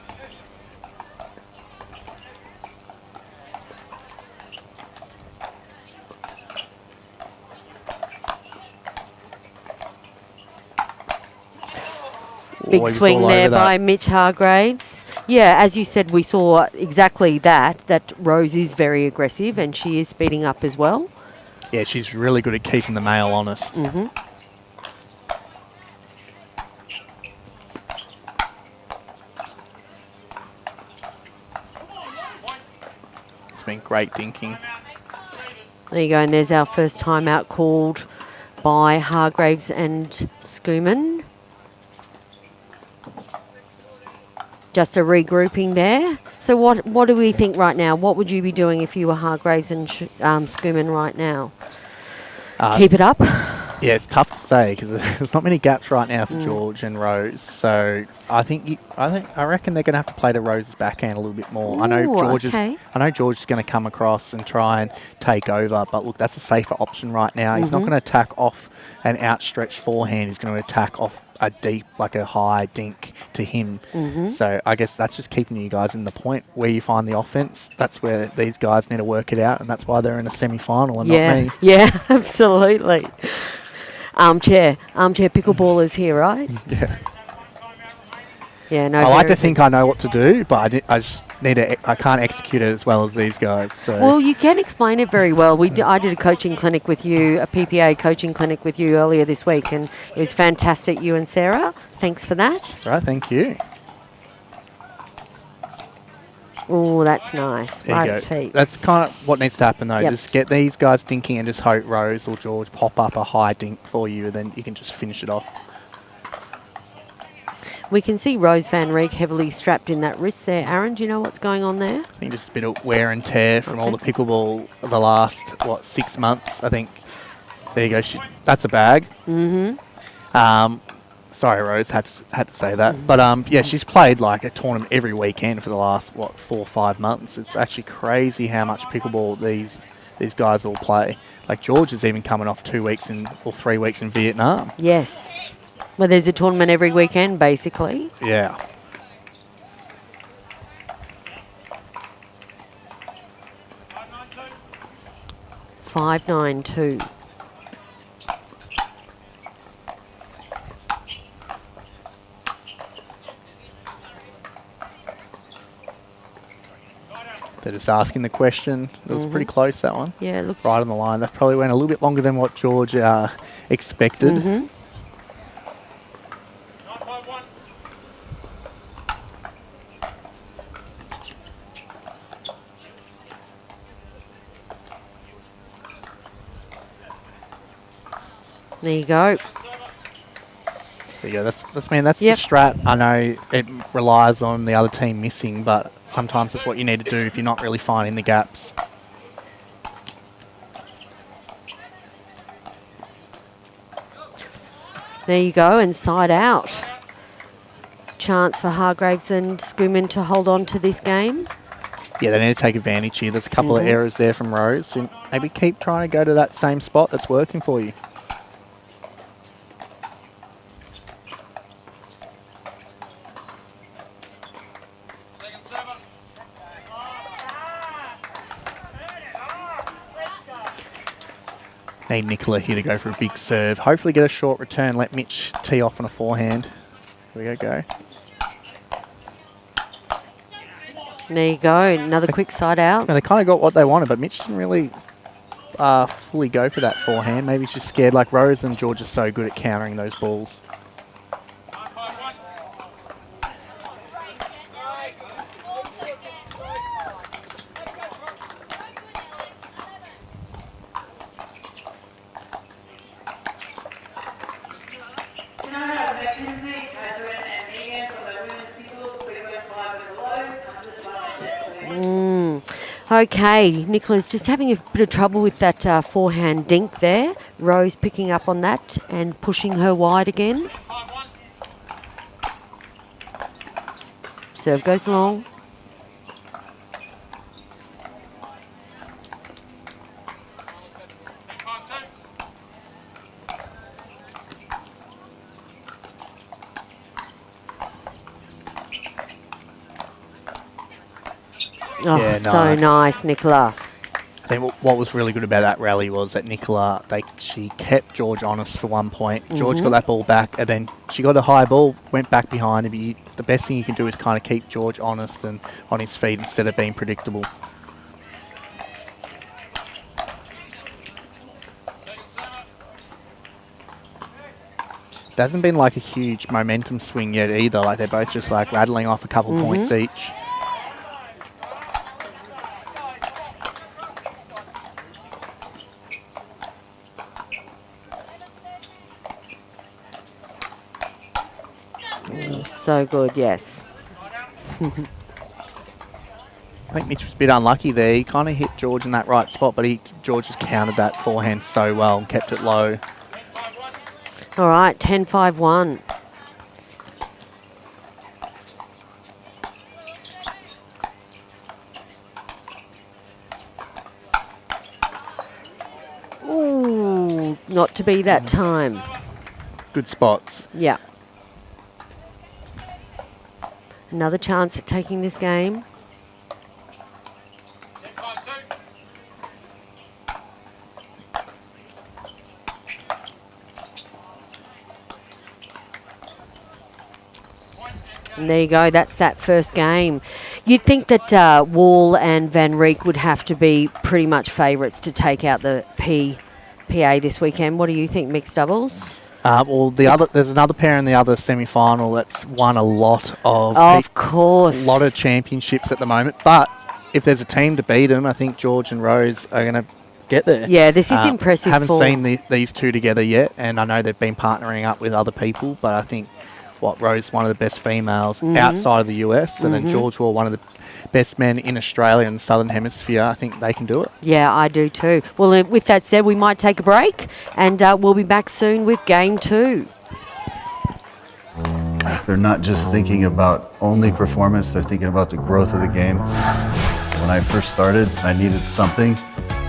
Big Always swing all there over by that. Mitch Hargraves. Yeah, as you said, we saw exactly that Rose is very aggressive and she is speeding up as well. Yeah, she's really good at keeping the male honest. It's been great dinking. There you go, and there's our first timeout called by Hargraves and Schumann. Just a regrouping there. So what do we think right now? What would you be doing if you were Hargraves and Schumann right now? Keep it up? Yeah, it's tough to say because there's not many gaps right now for George and Rose. So I reckon they're going to have to play to Rose's backhand a little bit more. Ooh, I know George okay. is going to come across and try and take over, but look, that's a safer option right now. He's not going to attack off an outstretched forehand. He's going to attack off a deep, like a high dink to him. So I guess that's just keeping you guys in the point where you find the offense. That's where these guys need to work it out, and that's why they're in a semi-final and not me. Yeah, absolutely. Armchair pickleballers here, right? Yeah. Yeah, no. I like to very think I know what to do, but I I can't execute it as well as these guys. So. Well, you can explain it very well. I did a coaching clinic with you, a PPA coaching clinic with you earlier this week, and it was fantastic, you and Sarah. Thanks for that. That's right, thank you. Oh, that's nice. There Right you at go. feet. That's kind of what needs to happen, though. Yep. Just get these guys dinking and just hope Rose or George pop up a high dink for you, and then you can just finish it off. We can see Rose Van Reek heavily strapped in that wrist there. Aaron, do you know what's going on there? I think just a bit of wear and tear from all the pickleball the last, 6 months, I think. There you go. That's a bag. Mm-hmm. Sorry, Rose, had to say that. But, yeah, she's played like a tournament every weekend for the last, 4 or 5 months. It's actually crazy how much pickleball these guys all play. Like, George is even coming off 2 weeks or 3 weeks in Vietnam. Yes. Well, there's a tournament every weekend, basically. Yeah. $5.92. They're just asking the question. It was pretty close, that one. Yeah, it looks Right on the line. That probably went a little bit longer than what George expected. Mm-hmm. There you go. There you go. That's the Yep. strat. I know it relies on the other team missing, but sometimes that's what you need to do if you're not really finding the gaps. There you go, and side out. Chance for Hargraves and Schumann to hold on to this game. Yeah, they need to take advantage here. There's a couple of errors there from Rose. And maybe keep trying to go to that same spot that's working for you. Need Nicola here to go for a big serve. Hopefully get a short return. Let Mitch tee off on a forehand. Here we go. There you go, another quick side out. They kind of got what they wanted, but Mitch didn't really fully go for that forehand. Maybe he's just scared. Like Rose and George are so good at countering those balls. Okay, Nicola's just having a bit of trouble with that forehand dink there. Rose picking up on that and pushing her wide again. Serve goes long. Oh, Yeah, so nice, Nicola. I think what was really good about that rally was that Nicola, she kept George honest for 1 point. George got that ball back, and then she got a high ball, went back behind him. The best thing you can do is kind of keep George honest and on his feet instead of being predictable. There hasn't been like a huge momentum swing yet either. Like they're both just like rattling off a couple points each. So good, yes. I think Mitch was a bit unlucky there. He kind of hit George in that right spot, but George just countered that forehand so well and kept it low. All right, 10-5-1. Ooh, not to be that time. Good spots. Yeah. Another chance at taking this game. And there you go, that's that first game. You'd think that Wall and Van Rieck would have to be pretty much favourites to take out the PPA this weekend. What do you think, mixed doubles? Well, there's another pair in the other semi-final that's won a lot of course, a lot of championships at the moment. But if there's a team to beat them, I think George and Rose are going to get there. Yeah, this is impressive. Haven't seen these two together yet, and I know they've been partnering up with other people, but I think Rose, one of the best females outside of the US, and then George Wall, one of the best men in Australia and the Southern Hemisphere. I think they can do it. Yeah, I do too. Well, with that said, we might take a break, and we'll be back soon with Game 2. They're not just thinking about only performance, they're thinking about the growth of the game. When I first started, I needed something,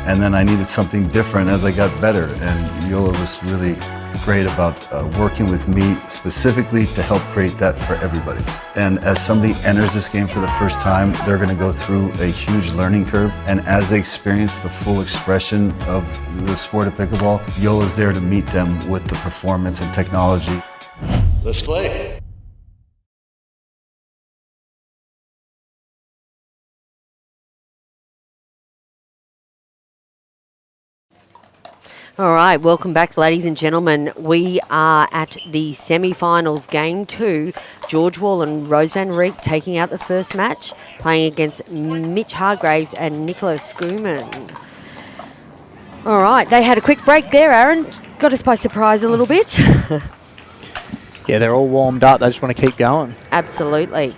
and then I needed something different as I got better. And Joola was really great about working with me specifically to help create that for everybody. And as somebody enters this game for the first time, they're going to go through a huge learning curve. And as they experience the full expression of the sport of pickleball, Joola is there to meet them with the performance and technology. Let's play. All right, welcome back, ladies and gentlemen. We are at the semi-finals, Game 2. George Wall and Rose Van Rieck taking out the first match, playing against Mitch Hargraves and Nicola Schoeman. All right, they had a quick break there, Aaron. Got us by surprise a little bit. Yeah, they're all warmed up. They just want to keep going. Absolutely.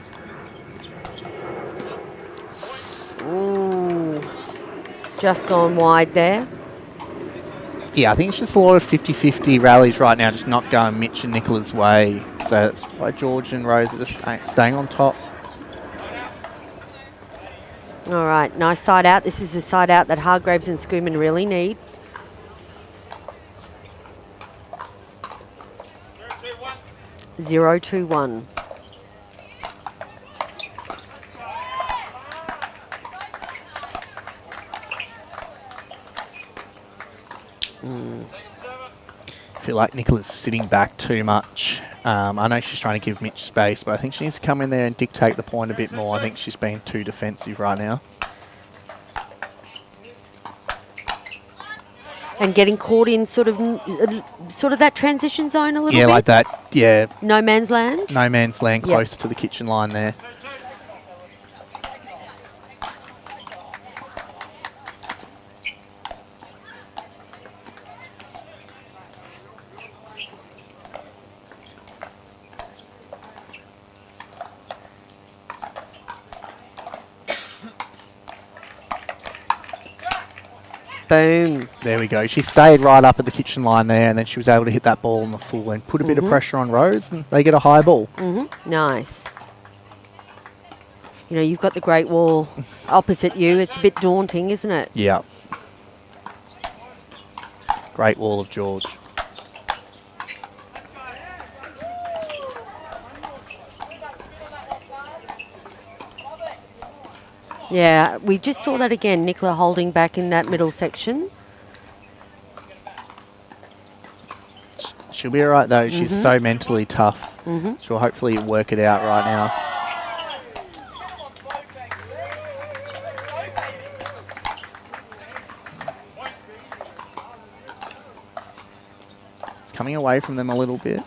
Ooh, just gone wide there. Yeah, I think it's just a lot of 50-50 rallies right now, just not going Mitch and Nicola's way. So that's why George and Rose are just staying on top. All right, nice side out. This is the side out that Hargraves and Schoeman really need. 0-2-1. I feel like Nicola's sitting back too much. I know she's trying to give Mitch space, but I think she needs to come in there and dictate the point a bit more. I think she's being too defensive right now. And getting caught in sort of that transition zone a little bit? Yeah, like that. Yeah. No man's land? No man's land, closer to the kitchen line there. Boom. There we go. She stayed right up at the kitchen line there, and then she was able to hit that ball on the full and put a bit of pressure on Rose, and they get a high ball. Nice. You know, you've got the Great Wall opposite you. It's a bit daunting, isn't it? Yeah. Great Wall of George. Yeah, we just saw that again. Nicola holding back in that middle section. She'll be all right, though. She's so mentally tough. She'll hopefully work it out right now. It's coming away from them a little bit.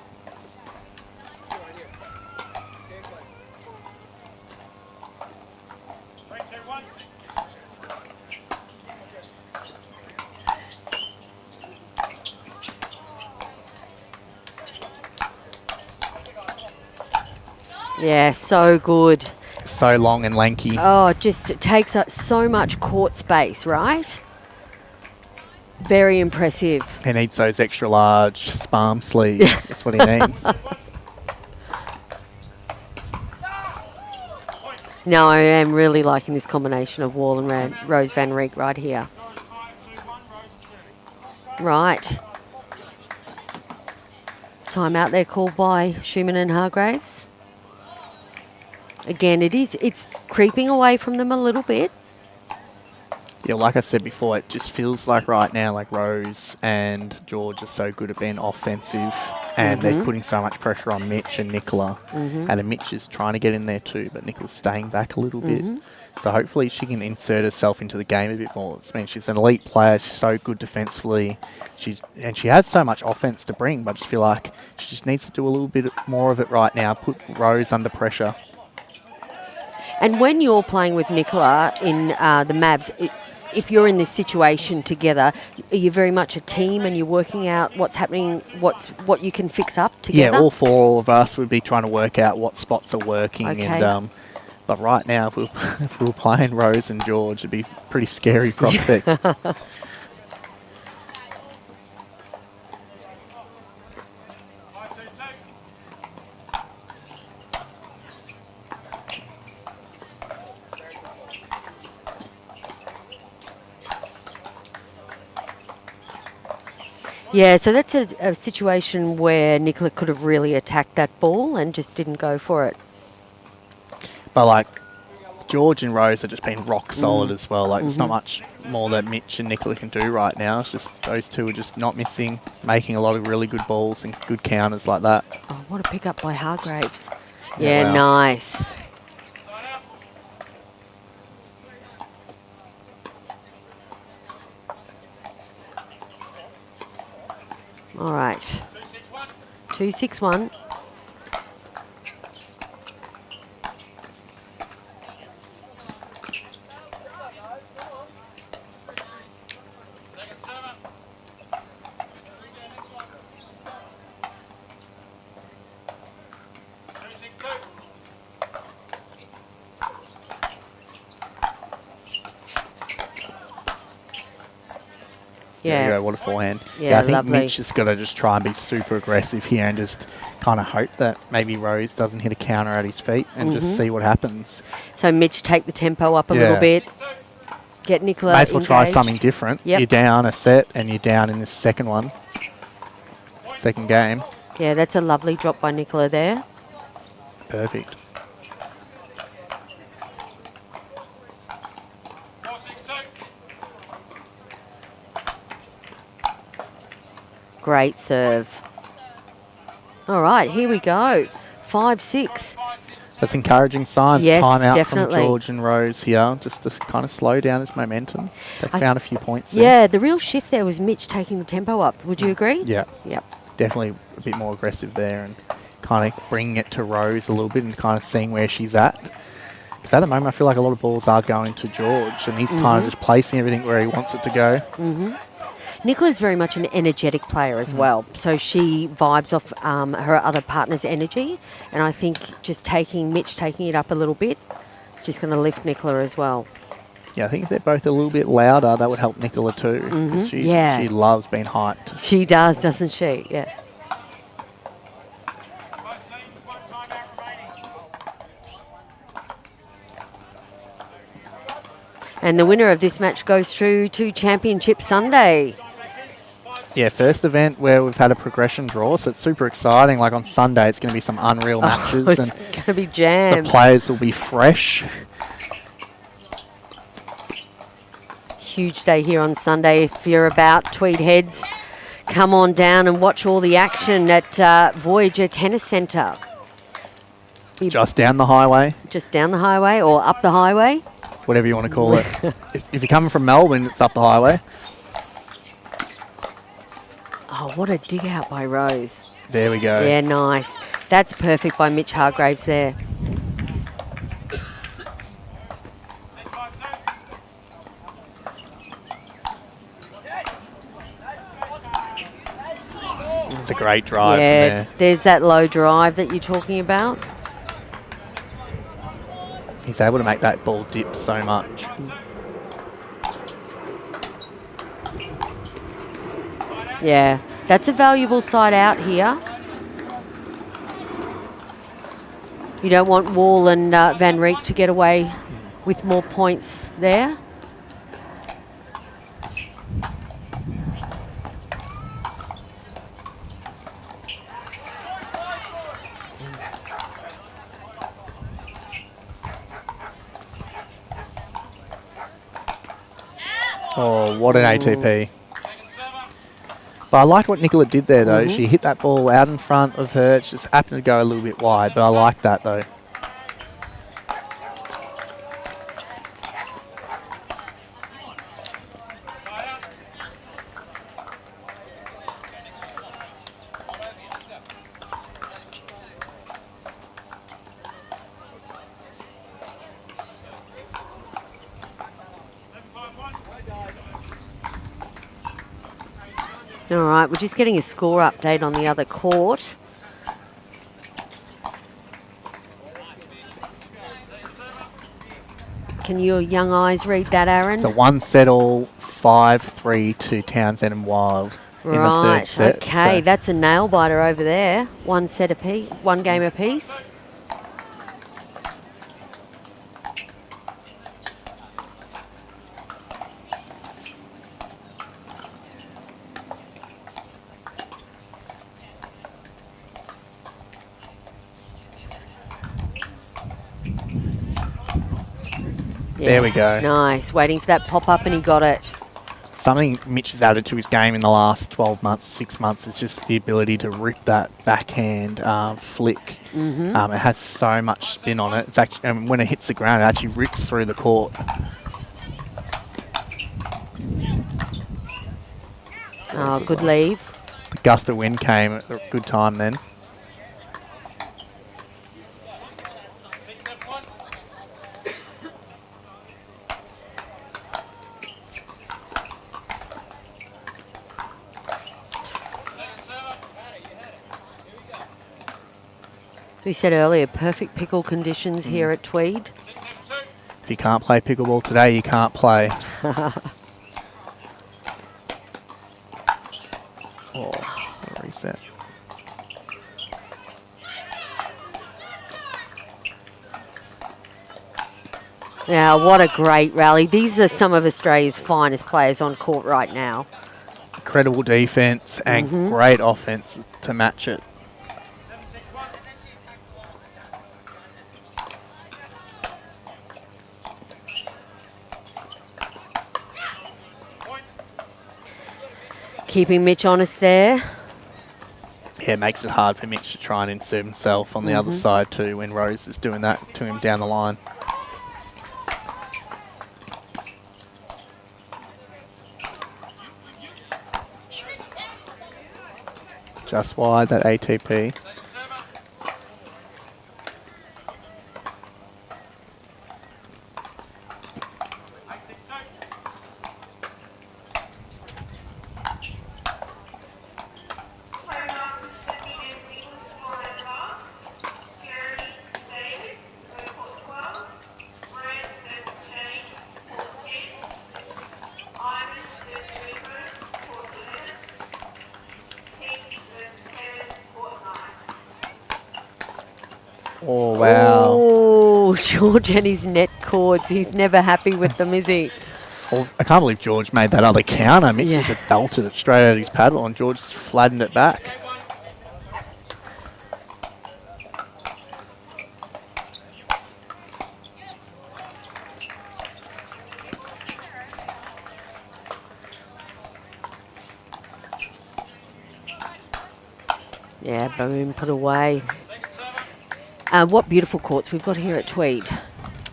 Yeah, so good. So long and lanky. Oh, it takes up so much court space, right? Very impressive. He needs those extra large spalm sleeves. That's what he needs. No, I am really liking this combination of Wall and Rose Van Rieck right here. Right. Time out there called by Schoeman and Hargraves. Again, it's creeping away from them a little bit. Yeah, like I said before, it just feels like right now, like Rose and George are so good at being offensive and they're putting so much pressure on Mitch and Nicola. And then Mitch is trying to get in there too, but Nicola's staying back a little bit. So hopefully she can insert herself into the game a bit more. I mean, she's an elite player. She's so good defensively. And she has so much offense to bring, but I just feel like she just needs to do a little bit more of it right now, put Rose under pressure. And when you're playing with Nicola in the Mavs, if you're in this situation together, are you very much a team and you're working out what's happening, what you can fix up together? Yeah, all four of us would be trying to work out what spots are working. Okay. And but right now, if we were playing Rose and George, it'd be a pretty scary prospect. Yeah, so that's a situation where Nicola could have really attacked that ball and just didn't go for it. But like George and Rose have just been rock solid as well. Like there's not much more that Mitch and Nicola can do right now. It's just those two are just not missing, making a lot of really good balls and good counters like that. Oh, what a pick up by Hargraves. Yeah, Yeah, wow. nice. All right. 2-6-1. There Yeah. you go, what a forehand. Yeah, I think lovely. Mitch has got to just try and be super aggressive here and just kind of hope that maybe Rose doesn't hit a counter at his feet and just see what happens. So Mitch, take the tempo up a Yeah. little bit. Get Nicola May as well try engaged. something different. Yep. You're down a set and you're down in this second one. Second game. Yeah, that's a lovely drop by Nicola there. Perfect. 4-6-2. Great serve. All right, here we go. 5-6. That's encouraging signs. Yes, Time out definitely. from George and Rose here, just to kind of slow down his momentum. They found a few points there. Yeah, the real shift there was Mitch taking the tempo up. Would you agree? Yeah, Yep. definitely a bit more aggressive there and kind of bringing it to Rose a little bit and kind of seeing where she's at. Because at the moment, I feel like a lot of balls are going to George and he's kind of just placing everything where he wants it to go. Nicola's very much an energetic player as well, so she vibes off her other partner's energy, and I think just Mitch taking it up a little bit, it's just going to lift Nicola as well. Yeah, I think if they're both a little bit louder, that would help Nicola too. 'Cause Yeah. She loves being hyped. She does, doesn't she? Yeah. Both teams, one timeout remaining. And the winner of this match goes through to Championship Sunday. Yeah, first event where we've had a progression draw, so it's super exciting. Like on Sunday, it's going to be some unreal matches It's and going to be the jammed. players will be fresh. Huge day here on Sunday. If you're about Tweed Heads, come on down and watch all the action at Voyager Tennis Centre. Just down the highway, Just down the highway or up the highway. whatever you want to call it. If you're coming from Melbourne, it's up the highway. Oh, what a dig out by Rose. There we go. Yeah, nice. That's perfect by Mitch Hargraves there. It's a great drive from Yeah, there. there's that low drive that you're talking about. He's able to make that ball dip so much. Yeah, that's a valuable side out here. You don't want Wall and Van Reek to get away with more points there. Oh, what an ATP. But I liked what Nicola did there, though. She hit that ball out in front of her. It just happened to go a little bit wide, but I like that, though. All right, we're just getting a score update on the other court. Can your young eyes read that, Aaron? It's a 1-set-all, 5-3 to Townsend and Wild in the third set. Okay, so that's a nail biter over there. One game apiece. There we go. Nice. Waiting for that pop-up and he got it. Something Mitch has added to his game in the last 12 months, 6 months, is just the ability to rip that backhand flick. It has so much spin on it. It's actually, and when it hits the ground, it actually rips through the court. Oh, good leave. The gust of wind came at a good time then. We said earlier, perfect pickle conditions here at Tweed. If you can't play pickleball today, you can't play. Reset. Yeah, what a great rally. These are some of Australia's finest players on court right now. Incredible defense and great offense to match it. Keeping Mitch honest there. Yeah, it makes it hard for Mitch to try and insert himself on the other side too when Rose is doing that to him down the line. Just wide, that ATP. Oh, wow. Oh, George and his net cords. He's never happy with them, is he? Well, I can't believe George made that other counter. Mitch just had belted it straight out of his paddle and George just flattened it back. Yeah, boom, put away. What beautiful courts we've got here at Tweed.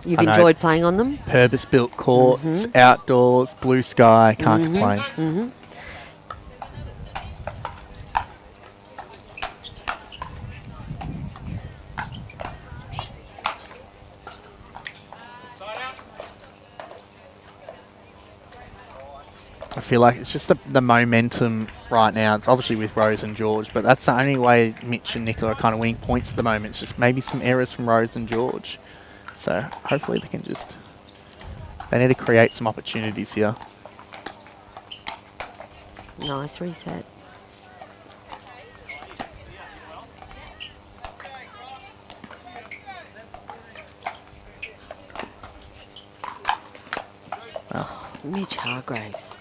You've enjoyed playing on them? Purpose-built courts, outdoors, blue sky, can't complain. I feel like it's just the momentum right now. It's obviously with Rose and George, but that's the only way Mitch and Nicola are kind of winning points at the moment. It's just maybe some errors from Rose and George. So hopefully they can just... They need to create some opportunities here. Nice reset. Oh. Mitch Hargraves.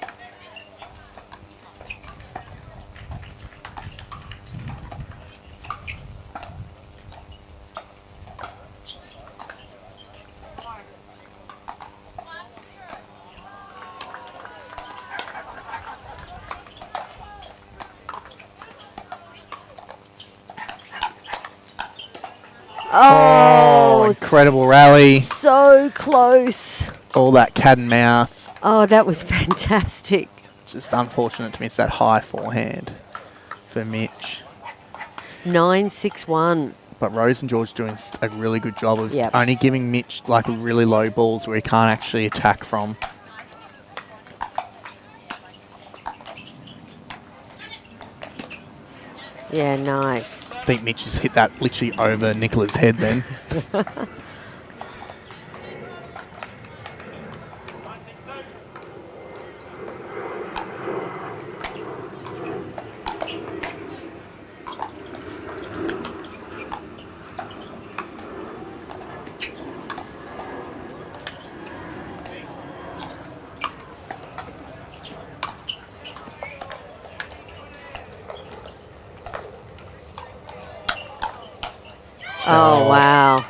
Oh, incredible rally. So close. All that cat and mouse. Oh, that was fantastic. Just unfortunate to miss that high forehand for Mitch. 9-6-1. But Rose and George doing a really good job of Yep. only giving Mitch like really low balls where he can't actually attack from. Yeah, nice. I think Mitch has hit that literally over Nicola's head then. Oh, wow.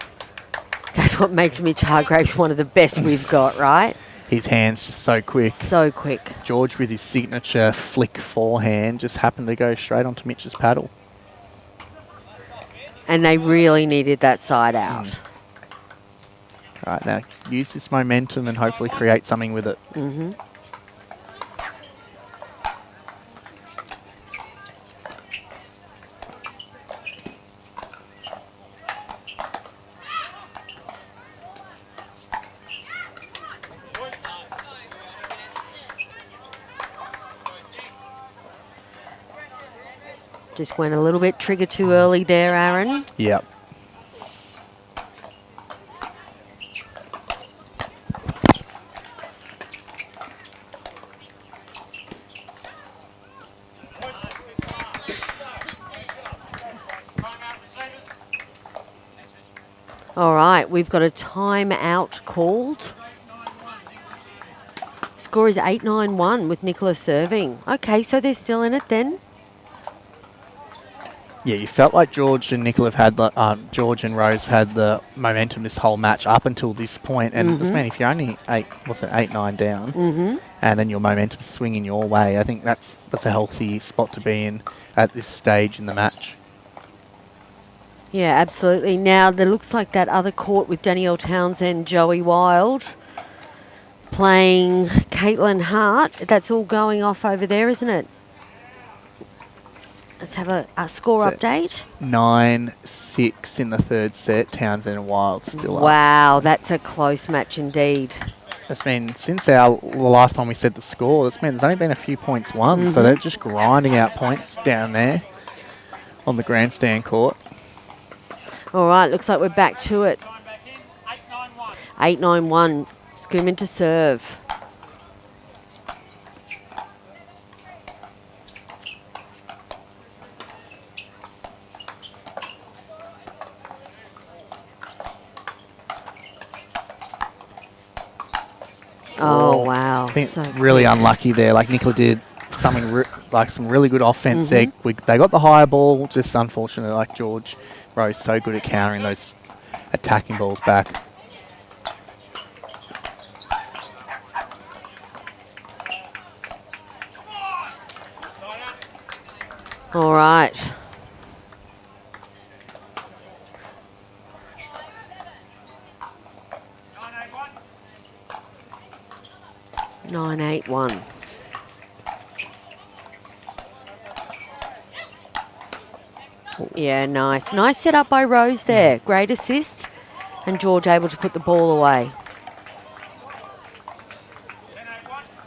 That's what makes Mitch Hargraves one of the best we've got, right? His hand's just so quick. So quick. George with his signature flick forehand just happened to go straight onto Mitch's paddle. And they really needed that side out. All right, now use this momentum and hopefully create something with it. Mm-hmm. Just went a little bit trigger too early there, Aaron. Yep. All right, we've got a timeout called. Score is 8-9-1 with Nicola serving. Okay, so they're still in it then. Yeah, you felt like George and Nicola have had the George and Rose had the momentum this whole match up until this point. And man, if you're only 8-9 down, and then your momentum's swinging your way, I think that's a healthy spot to be in at this stage in the match. Yeah, absolutely. Now, there looks like that other court with Danielle Townsend, Joey Wild, playing Caitlin Hart. That's all going off over there, isn't it? Let's have a score update. 9-6 in the third set. Townsend and Wild still up. Wow, that's a close match indeed. It's been, since the last time we said the score, it's been, there's only been a few points won. So they're just grinding out points down there on the grandstand court. All right, looks like we're back to it. 8-9-1. Schumann to serve. Oh, wow. I think So really quick. unlucky there. Like Nicola did something like some really good offense there. They got the higher ball, just unfortunately like George Rose so good at countering those attacking balls back. All right. Nine, 8-1. Yeah, nice. Nice set up by Rose there. Great assist. And George able to put the ball away.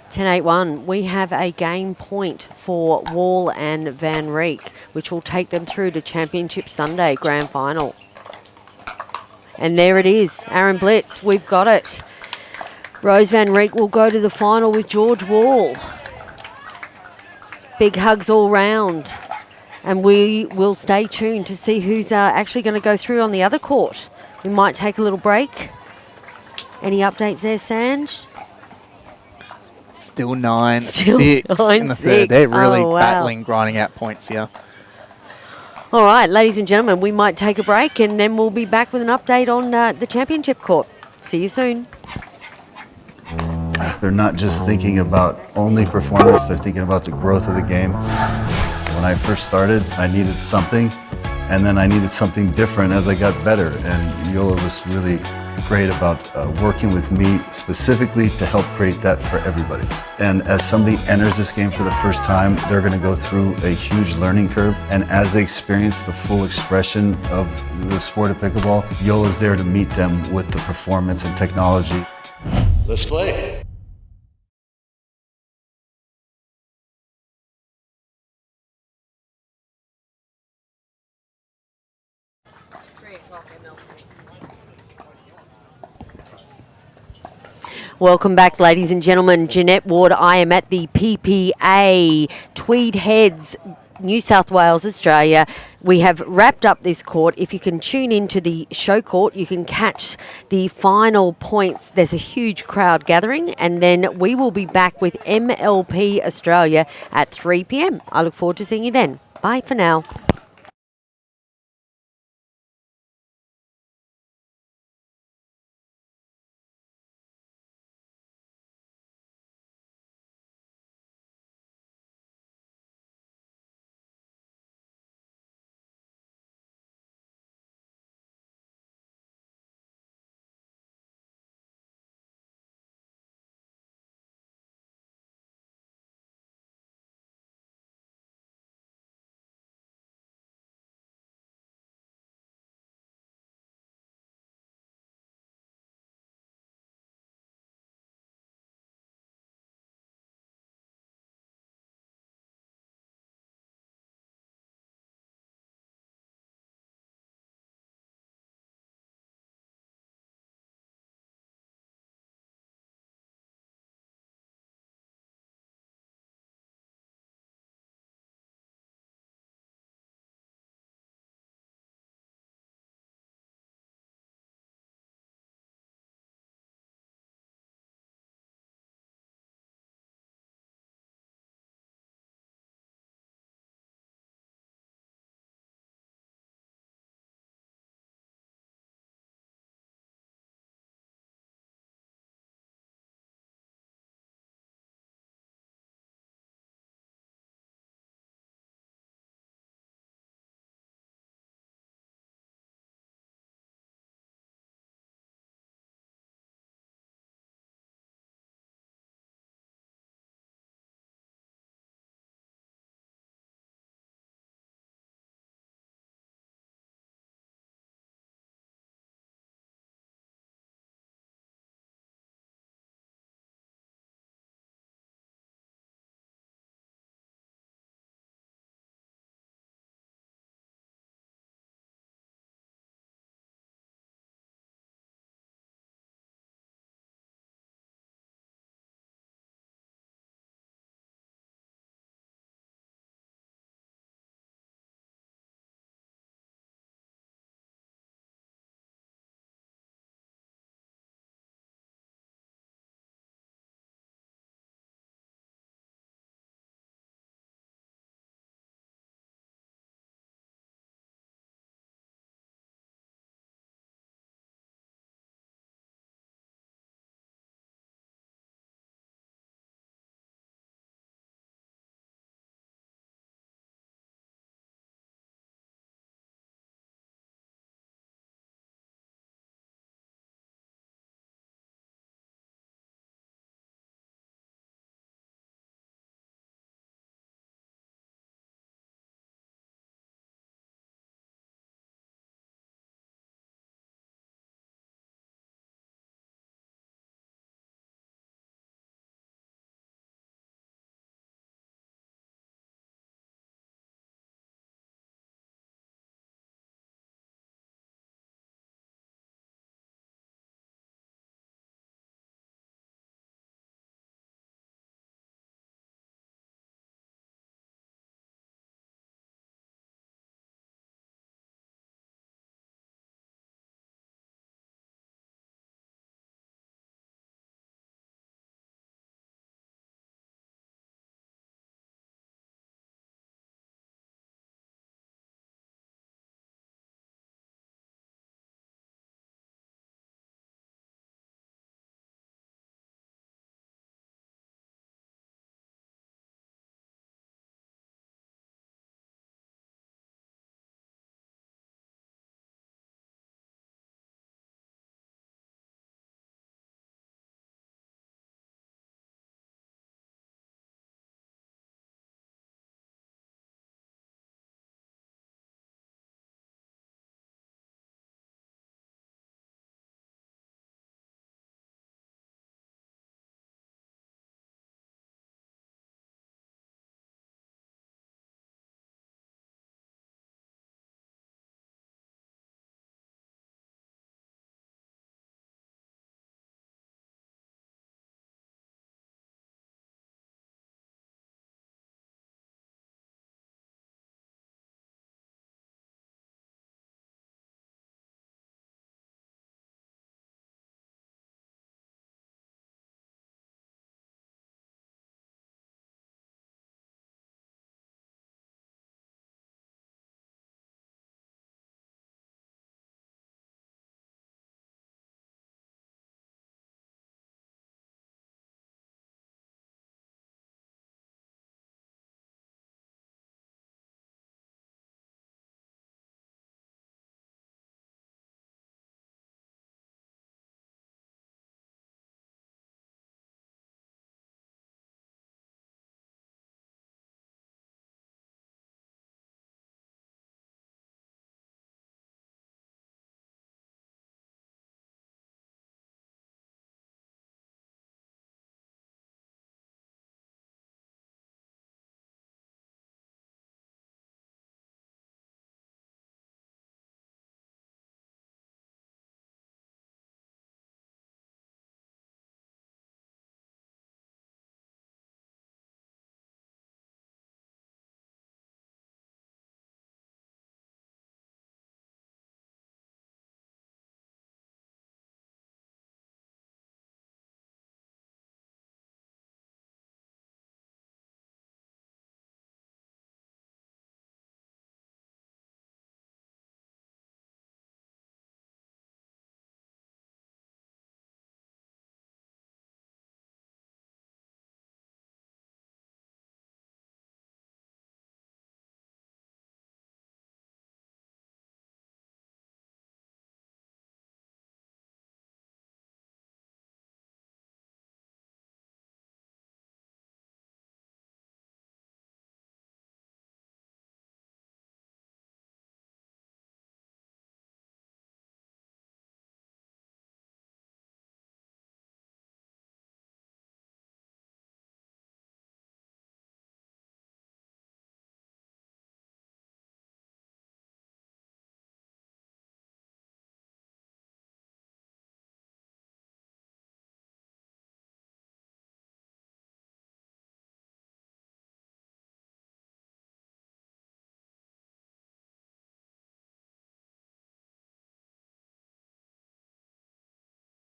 10-8-1. We have a game point for Wall and Van Reek, which will take them through to Championship Sunday Grand Final. And there it is. Aaron Blitz, we've got it. Rose Van Reek will go to the final with George Wall. Big hugs all round. And we will stay tuned to see who's actually going to go through on the other court. We might take a little break. Any updates there, Sanj? Still 9-6 in the third. They're really battling, grinding out points here. All right, ladies and gentlemen, we might take a break and then we'll be back with an update on the championship court. See you soon. They're not just thinking about only performance, they're thinking about the growth of the game. When I first started, I needed something, and then I needed something different as I got better. And Joola was really great about working with me specifically to help create that for everybody. And as somebody enters this game for the first time, they're going to go through a huge learning curve. And as they experience the full expression of the sport of pickleball, Joola is there to meet them with the performance and technology. Let's play. Welcome back, ladies and gentlemen. Jeanette Ward, I am at the PPA, Tweed Heads, New South Wales, Australia. We have wrapped up this court. If you can tune into the show court, you can catch the final points. There's a huge crowd gathering, and then we will be back with MLP Australia at 3 p.m. I look forward to seeing you then. Bye for now.